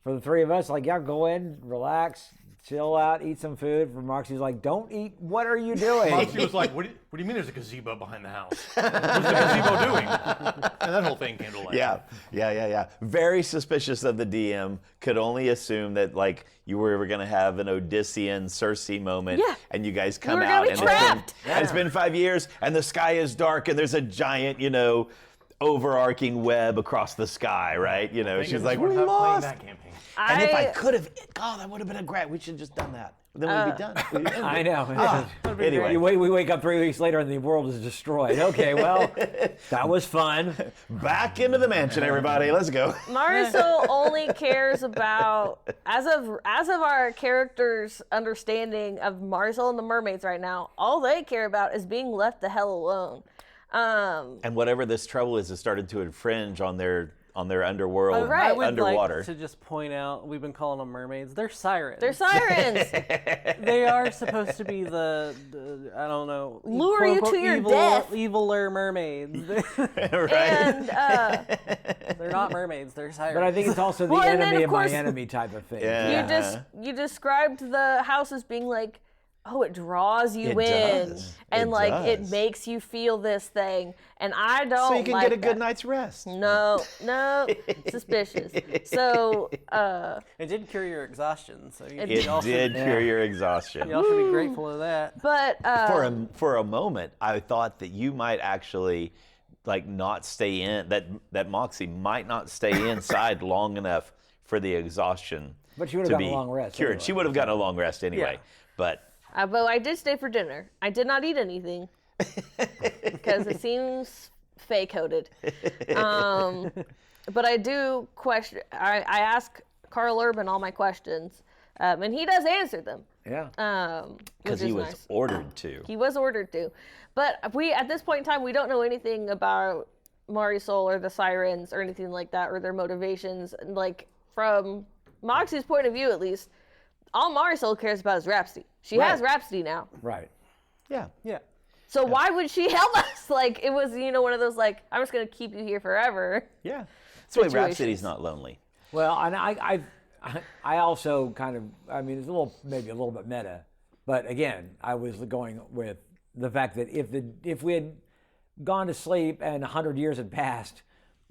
for the three of us, like, yeah, go in, relax, chill out, eat some food. For Moxie's like, don't eat. What are you doing? Moxie was like, what do you mean there's a gazebo behind the house? What's the gazebo doing? And that whole thing came to life. Yeah. Very suspicious of the DM. Could only assume that like you were going to have an Odyssean Circe moment, Yeah. and you guys come were out gonna and be trapped. it's been 5 years, and the sky is dark, and there's a giant, overarching web across the sky, right? She's like, we Playing lost. that campaign. And if I could have, that would have been great. We should have just done that. Then we'd be done. I know. Anyway, We wake up 3 weeks later and the world is destroyed. Okay, well, that was fun. back into the mansion, everybody. Let's go. Marisol only cares about, as of our characters' understanding of Marisol and the mermaids right now, all they care about is being left the hell alone. And whatever this trouble is, has started to infringe on their underworld, I would underwater. like to just point out, we've been calling them mermaids. They're sirens. They're sirens. They are supposed to be the I don't know, Lure quote, you unquote, to your evil, death. eviler mermaids. And They're not mermaids. They're sirens. But I think it's also the Well, and then, enemy of of my course, enemy type of thing. Yeah. you described the house as being like, oh, it draws you It in, does. and It like it does. makes you feel this thing, and I don't. So you can like get a good that. night's rest. No, suspicious. So, It did cure your exhaustion, so It It y'all did should, cure your exhaustion. y'all should be grateful of that. but For a moment, I thought that you might actually like not stay in, that Moxie might not stay inside long enough for the exhaustion But she would have to gotten be a long rest cured. anyway. She would have gotten a long rest anyway. Yeah. but I did stay for dinner. I did not eat anything because it seems fake-coded. But I do question. I ask Carl Urban all my questions, and he does answer them. Yeah. Because which he is was nice. ordered to. He was ordered to. But at this point in time, we don't know anything about Marisol or the Sirens or anything like that, or their motivations. Like, from Moxie's point of view, at least, all Marisol cares about is Rhapsody. She has Rhapsody now. Right. Yeah. Yeah. So why would she help us? Like, it was, one of those, like, I'm just going to keep you here forever. Yeah. That's why Situations. Rhapsody's not lonely. Well, and I also kind of, I mean, it's maybe a little bit meta, but again, I was going with the fact that if we had gone to sleep and 100 years had passed,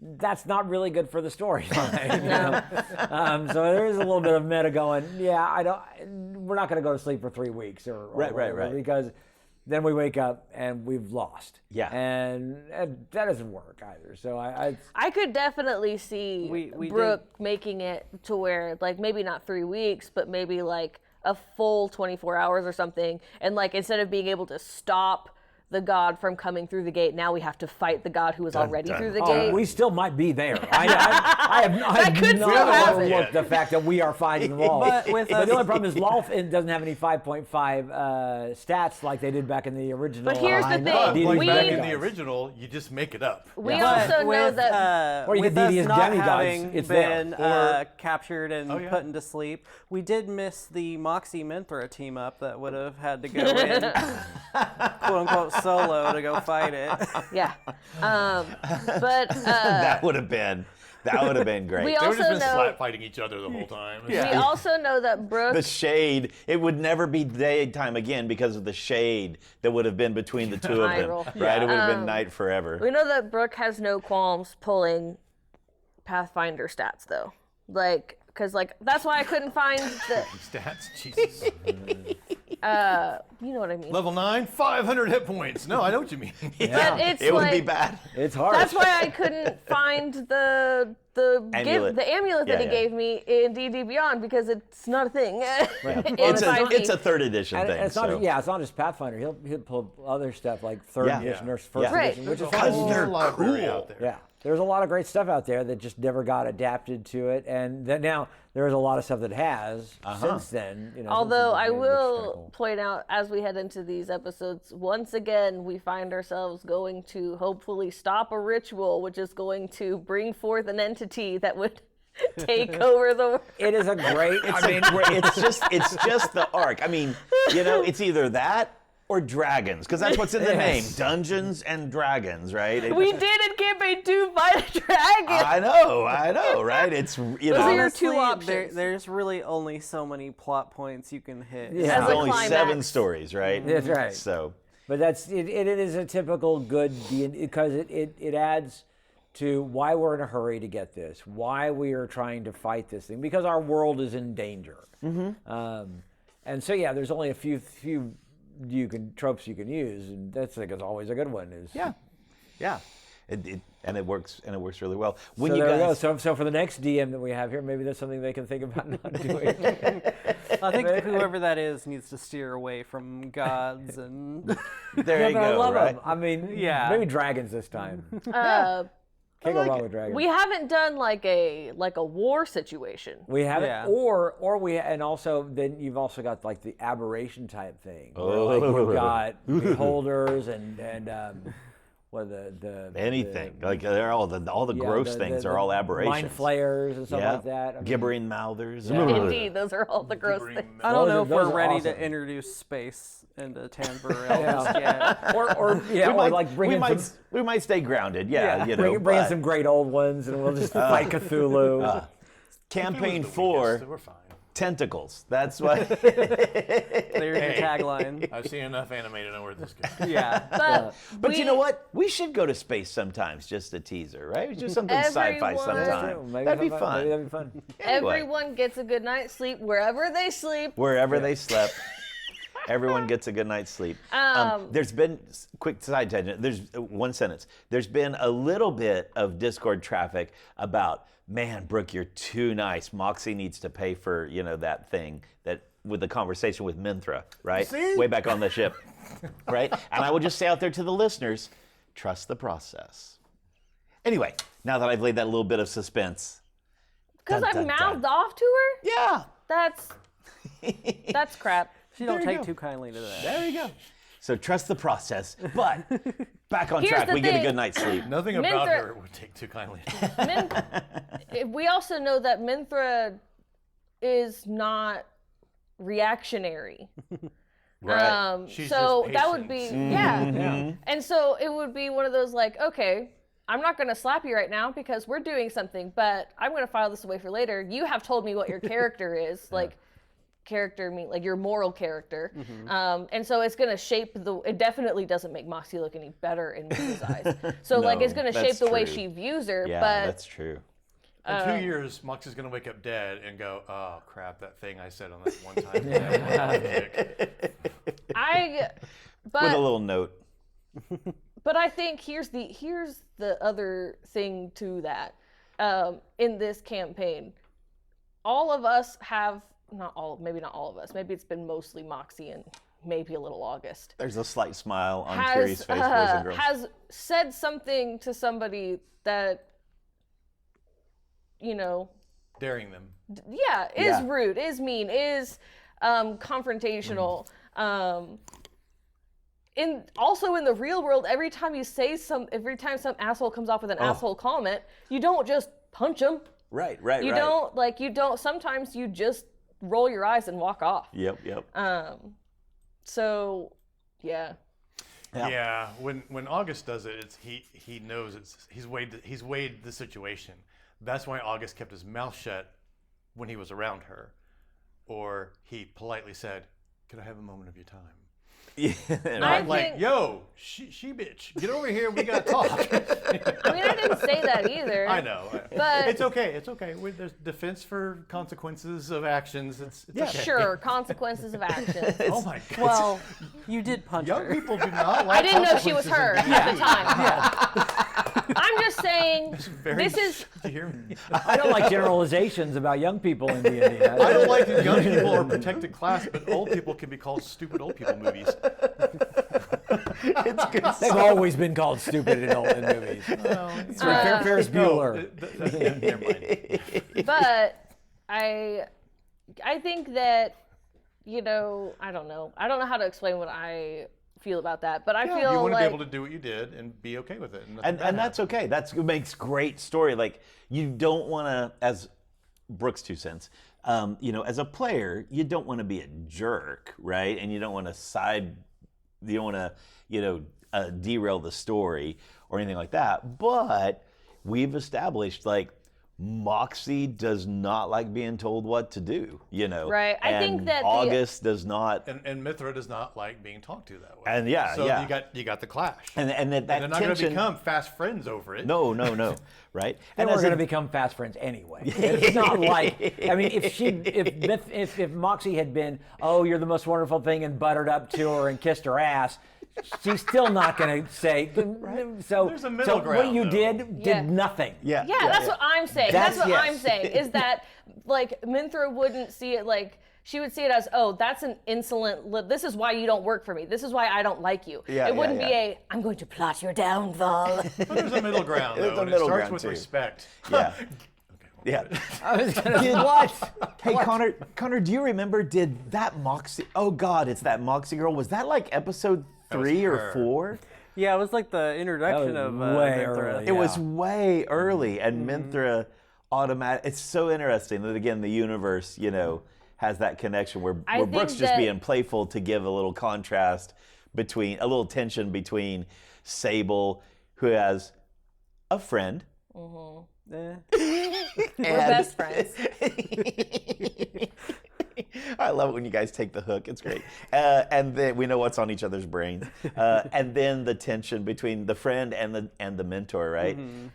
that's not really good for the storyline. So there is a little bit of meta going. Yeah, we're not going to go to sleep for 3 weeks or Right, whatever, because then we wake up and we've lost. Yeah. and that doesn't work either. So I could definitely see We Brooke making it to where, like, maybe not 3 weeks, but maybe like a full 24 hours or something. And like, instead of being able to stop the god from coming through the gate, now we have to fight the god who was already through the gate. we still might be there. I have could not still happen. overlooked the fact that we are fighting Rolf. But But with the us- only problem is Rolf doesn't have any 5.5 stats like they did back in the original. But here's the know. thing, Like we- back in the original, you just make it up. We Yeah. also know with, that Or you with get us DD's not demigods, having it's there. been captured and yeah. put into sleep, we did miss the Moxie Minthra team up that would have had to go in, quote unquote, solo to go fight it. yeah. But That would have been great. we They would also have been know slap fighting each other the whole time. we also know that Brooke. The shade, it would never be daytime again because of the shade that would have been between the two of Eye them. roll. Right? It would have been night forever. We know that Brooke has no qualms pulling Pathfinder stats, though. Like, because, like, that's why I couldn't find the. Stats, Jesus. You know what I mean. Level 9, 500 hit points. No, I know what you mean. But it's It would like, be bad. It's hard. That's why I couldn't find the Amulet. the amulet that Yeah, he yeah. gave me in D&D Beyond, because it's not a thing. It's a third edition And thing. it's not, so. it's not just Pathfinder. He'll pull other stuff like third Yeah. edition or Yeah. first Right. edition, which is There's a fun. whole they're library cool. out there. Yeah, there's a lot of great stuff out there that just never got adapted to it, and then now there's a lot of stuff that has since then. Although I which is kinda will cool. point out, as we head into these episodes, once again we find ourselves going to hopefully stop a ritual, which is going to bring forth an entity that would take over the world. It is a great. I mean, it's just the arc. I mean, it's either that or dragons, because that's what's in the name, Dungeons and Dragons, right? We did in campaign 2 fight a dragon. I know, right? It's Those are your Honestly, two options. There's really only so many plot points you can hit. Yeah. As There's a only climax. 7 stories, right? That's right. So But it is a typical good D&D because it adds to why we're in a hurry to get this, why we are trying to fight this thing, because our world is in danger. And so there's only a few tropes you can use, and that's like it's always a good one. yeah, it works really well. When So you there we go. guys, So for the next DM that we have here, maybe that's something they can think about not doing. I think whoever that is needs to steer away from gods and there you But I go, love right? them. I mean, Yeah. maybe dragons this time. Can't go wrong with dragons. We haven't done like a war situation. We have Yeah. it, or we, and also then you've also got like the aberration type thing. Where, like, you've got beholders and anything. Like they're all the gross things are all aberrations. Mind flayers and stuff like that. I mean, gibbering mouthers. Indeed, those are all the gross things. I don't know if those we're are ready awesome. to introduce space into Tanberel just yet. or like bring in some, we might stay grounded. Yeah, you know. bring in but, some great old ones, and we'll just fight Cthulhu. Campaign It was the 4, weakest, we're fine. tentacles. That's what. There's your tagline. I've seen enough anime to know where this goes. Yeah. But you know what? We should go to space sometimes, just a teaser, right? We do something sci-fi Everyone- sometime. Maybe That'd be sometime- fun. Maybe that'd be fun. Anyway. Everyone gets a good night's sleep wherever they sleep. Wherever they slept. Everyone gets a good night's sleep. There's been, quick side tangent, there's one sentence. There's been a little bit of Discord traffic about, man, Brooke, you're too nice. Moxie needs to pay for, that thing that with the conversation with Minthra, right? See? Way back on the ship, right? And I will just say out there to the listeners, trust the process. Anyway, now that I've laid that little bit of suspense. Because I dun, dun. mouthed off to her? Yeah. That's crap. She don't There you take go. too kindly to that. There you go. So trust the process, but back on Here's track. the We get a thing. good night's sleep. Nothing about Minthra- her would take too kindly. We also know that Minthra is not reactionary. Right. She's So just that would be, patient. yeah. And so it would be one of those like, okay, I'm not going to slap you right now because we're doing something, but I'm going to file this away for later. You have told me what your character is. Like, character mean like your moral character. And so it's going to shape it definitely doesn't make Moxie look any better in Mrs. eyes. So like it's going to shape that's the way true. she views her, Yeah, but that's true. In 2 years, Moxie's gonna wake up dead and go, "Oh crap! That thing I said on that one time." but With a little note. But I think here's the other thing to that. In this campaign, all of us have maybe not all of us. Maybe it's been mostly Moxie and maybe a little August. There's a slight smile on Kiri's face, boys and girls. Has said something to somebody that Daring them. is rude, is mean, is confrontational. Also in the real world, every time some asshole comes off with an asshole comment, you don't just punch them. Right. You don't. Sometimes you just roll your eyes and walk off. Yep. So, yeah. Yeah. When August does it, he knows he's weighed the situation. That's why August kept his mouth shut when he was around her, or he politely said, "Could I have a moment of your time?" Yeah. Not like, "Yo, she bitch, get over here. We gotta talk." I mean, I didn't say that either. I know, But it's okay. There's defense for consequences of actions. It's okay. sure, consequences of actions. Oh my God. Well, you did punch Young her. people do not like I didn't know she was her consequences at the time. I'm just saying, this is. Do you hear me? I don't like generalizations about young people in D&D. I don't like that young people are protected class, but old people can be called stupid old people movies. It's good. They've always been called stupid in movies. It's like Ferris Bueller. Never mind. But I think that, I don't know. I don't know how to explain what I feel about that, but I feel You want to like be able to do what you did and be okay with it. And that's okay. It makes great story. Like, you don't want to, as Brooke's 2 cents, as a player, you don't want to be a jerk, right? And you don't want to derail the story or anything like that. But we've established, like, Moxie does not like being told what to do, Right. I think and that August does not. And Mithra does not like being talked to that way. And so yeah. you got the clash. And that they're not going to tension. become fast friends over it. No, right? And we're going to become fast friends anyway. It's not like, I mean, if Moxie had been, "Oh, you're the most wonderful thing," and buttered up to her and kissed her ass, she's still not going to say. So, There's a middle what ground, you though. did nothing. Yeah, that's what I'm saying. That's what yes. I'm saying is that, like, Minthra wouldn't see it like, she would see it as, "Oh, that's an insolent, this is why you don't work for me. This is why I don't like you." It wouldn't be "I'm going to plot your downfall." But there's a middle ground, though. There's a And middle it starts ground, with too. respect. Yeah. Yeah. I was going to what? Hey, Connor, do you remember, did that Moxie, oh God, it's that Moxie girl, was that like episode 3 or her. 4? Yeah, it was like the introduction That of was way Minthra. early. It was Yeah. way early, and Minthra automatic. It's so interesting that again the universe, has that connection where I think Brooke's just that- being playful to give a little contrast between a little tension between Sable, who has a friend. We're best friends. I love it when you guys take the hook. It's great. And then we know what's on each other's brains. And then the tension between the friend and the mentor, right? And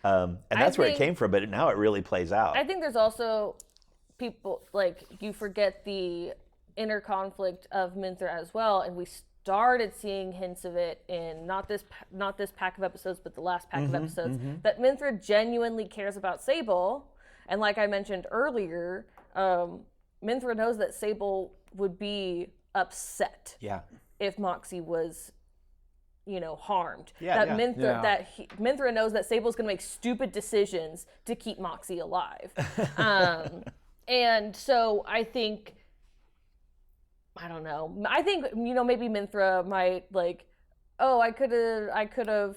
that's where it think- came from, but now it really plays out. I think there's also people, like, you forget the inner conflict of Minthra as well, and we started seeing hints of it in not this pack of episodes, but the last pack of episodes, that Minthra genuinely cares about Sable. And like I mentioned earlier, Minthra knows that Sable would be upset Yeah. if Moxie was, harmed. Yeah, that yeah. Minthra knows that Sable's going to make stupid decisions to keep Moxie alive. And so I think, I don't know. I think, maybe Minthra might I could have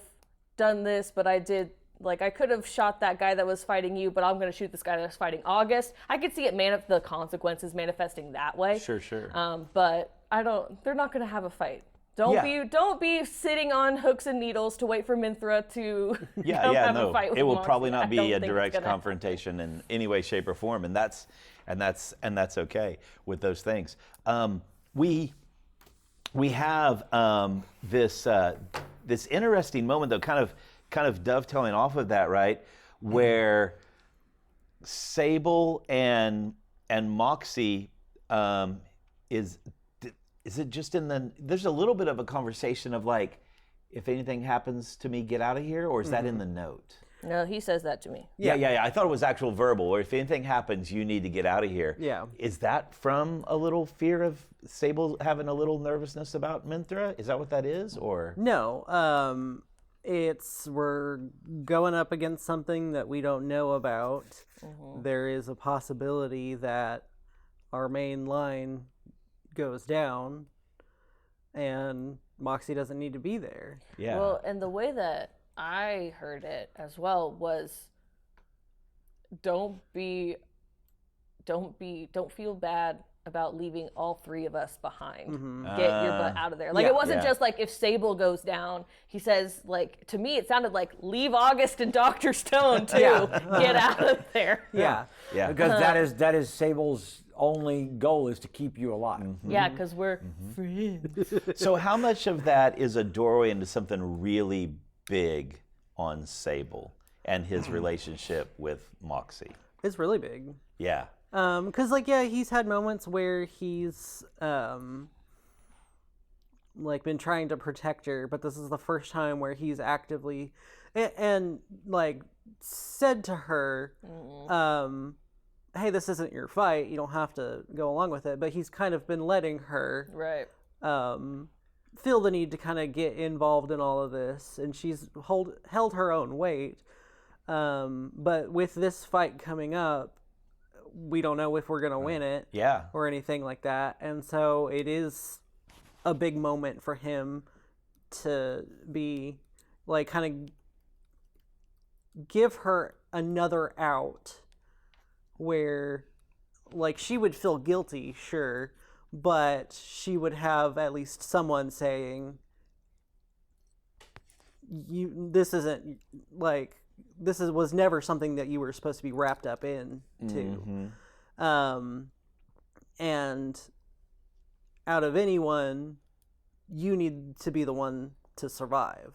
done this, but I did. I could have shot that guy that was fighting you, but I'm going to shoot this guy that was fighting August. I could see it the consequences manifesting that way. Sure. But they're not going to have a fight. Don't be sitting on hooks and needles to wait for Minthra to have a fight with It will Moxie. probably not I be don't a think it's direct gonna- confrontation in any way, shape, or form, and that's okay with those things. We have this interesting moment though, kind of dovetailing off of that, right, where Sable and Moxie is it just there's a little bit of a conversation of if anything happens to me, get out of here, or is that in the note? No, he says that to me. Yeah. I thought it was actual verbal, or if anything happens, you need to get out of here. Yeah. Is that from a little fear of Sable having a little nervousness about Minthra? Is that what that is, or? No, we're going up against something that we don't know about. There is a possibility that our main line goes down and Moxie doesn't need to be there. Yeah. Well, and the way that I heard it as well was don't feel bad about leaving all three of us behind. Get your butt out of there. It wasn't just if Sable goes down, he says, to me it sounded like leave August and Dr. Stone too. Get out of there. Yeah. Yeah. Because that is Sable's only goal is to keep you alive. Yeah, because we're friends. So how much of that is a doorway into something really big on Sable and his relationship with Moxie? It's really big. Yeah. Because he's had moments where he's been trying to protect her, but this is the first time where he's actively and said to her, hey, this isn't your fight, you don't have to go along with it, but he's kind of been letting her Right. feel the need to kind of get involved in all of this, and she's held her own weight, but with this fight coming up, we don't know if we're going to win it or anything like that. And so it is a big moment for him to be kind of give her another out where she would feel guilty, sure, but she would have at least someone saying, this was never something that you were supposed to be wrapped up in to. And out of anyone, you need to be the one to survive.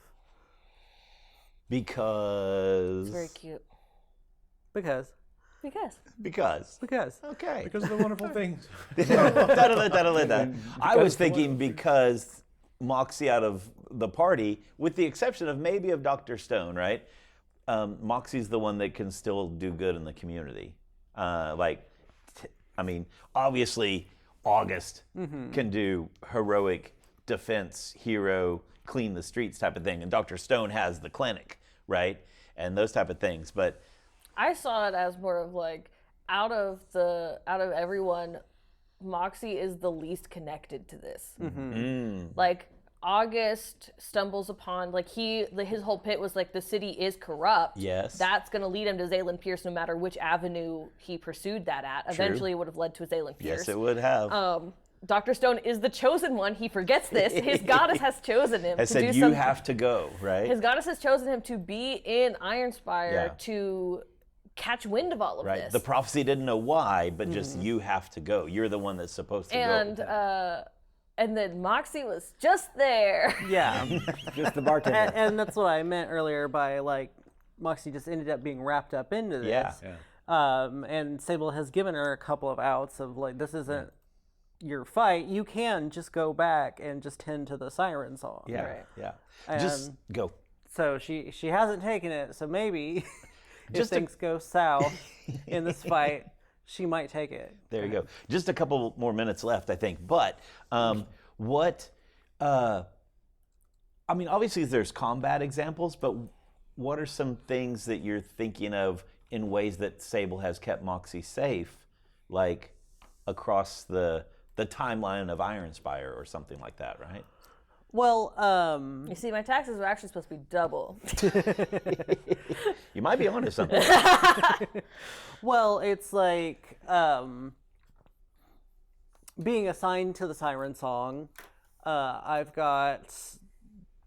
Because. It's very cute. Because. Okay. Because of the wonderful things. I was thinking because Moxie out of the party, with the exception of maybe of Dr. Stone, right? Moxie's the one that can still do good in the community. Obviously, August can do heroic defense, hero, clean the streets type of thing, and Dr. Stone has the clinic, right? And those type of things. But I saw it as more of out of everyone, Moxie is the least connected to this. August stumbles upon, like, his whole pit was like, the city is corrupt. Yes. That's going to lead him to Zaylen Pierce no matter which avenue he pursued that at. Eventually it would have led to Zaylen Pierce. Yes, it would have. Dr. Stone is the chosen one. He forgets this. His goddess has chosen him I said, you have to go, right? His goddess has chosen him to be in Ironspire to catch wind of all of Right. this. The prophecy didn't know why, but just you have to go. You're the one that's supposed to go. And then Moxie was just there. Yeah. Just the bartender. And that's what I meant earlier by like Moxie just ended up being wrapped up into this. Yeah. And Sable has given her a couple of outs of like, this isn't your fight. You can just go back and just tend to the siren song. Yeah. Right. Yeah. And Just go. So she hasn't taken it. So maybe if things go south in this fight, she might take it. There you go. Just a couple more minutes left, I think. But I mean, obviously there's combat examples, but what are some things that you're thinking of in ways that Sable has kept Moxie safe, like across the timeline of Ironspire or something like that, right? Well, You see, my taxes were actually supposed to be double. You might be onto something. well, it's like being assigned to the siren song. I've got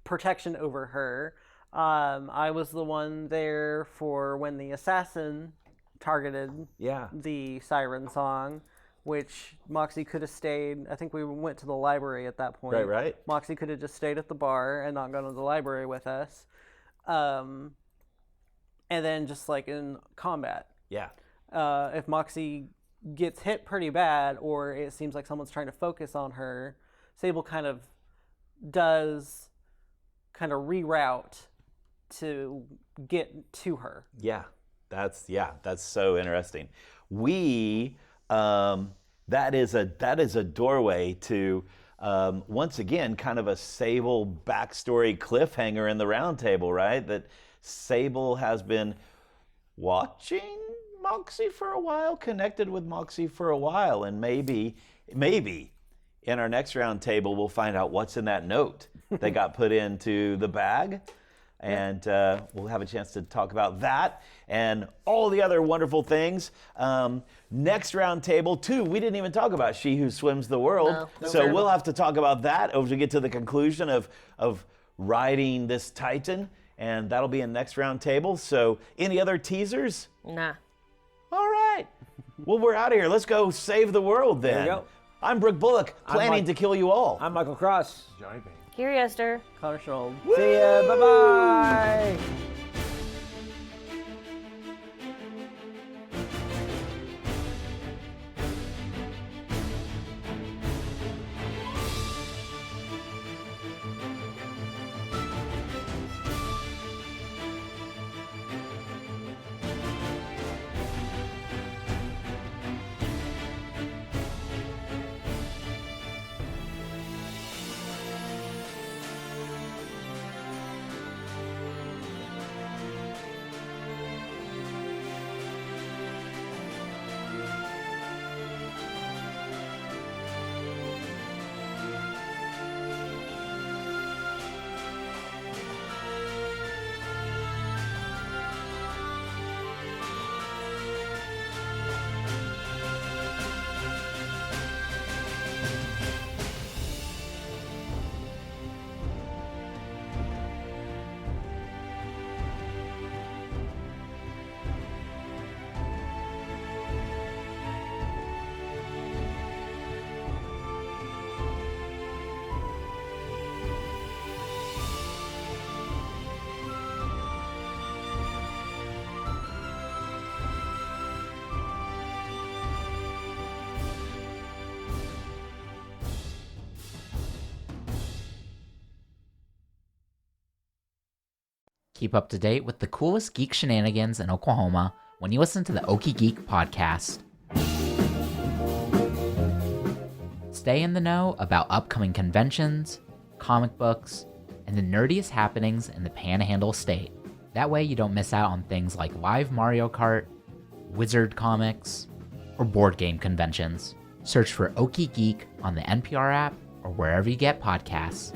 protection over her. I was the one there for when the assassin targeted the siren song, which Moxie could have stayed. I think we went to the library at that point. Right. Moxie could have just stayed at the bar and not gone to the library with us. And then just like in combat. Yeah. If Moxie gets hit pretty bad or it seems like someone's trying to focus on her, Sable kind of does kind of reroute to get to her. Yeah. That's so interesting. That is a doorway to once again kind of a Sable backstory cliffhanger in the round table, right? That Sable has been watching Moxie for a while, connected with Moxie for a while, and maybe in our next round table we'll find out what's in that note that got put into the bag. And we'll have a chance to talk about that and all the other wonderful things. Next round table, too, we didn't even talk about She Who Swims the World. So we'll have to talk about that as we get to the conclusion of riding this Titan. And that'll be in next round table. So any other teasers? Nah. All right. Well, we're out of here. Let's go save the world then. There you go. I'm Brooke Bullock, planning to kill you all. I'm Michael Cross. Johnny Payne. Here, Esther. Connor Shenold. See ya. Bye-bye. Keep up to date with the coolest geek shenanigans in Oklahoma when you listen to the Okie Geek podcast. Stay in the know about upcoming conventions, comic books, and the nerdiest happenings in the Panhandle State. That way you don't miss out on things like live Mario Kart, Wizard comics, or board game conventions. Search for Okie Geek on the NPR app or wherever you get podcasts.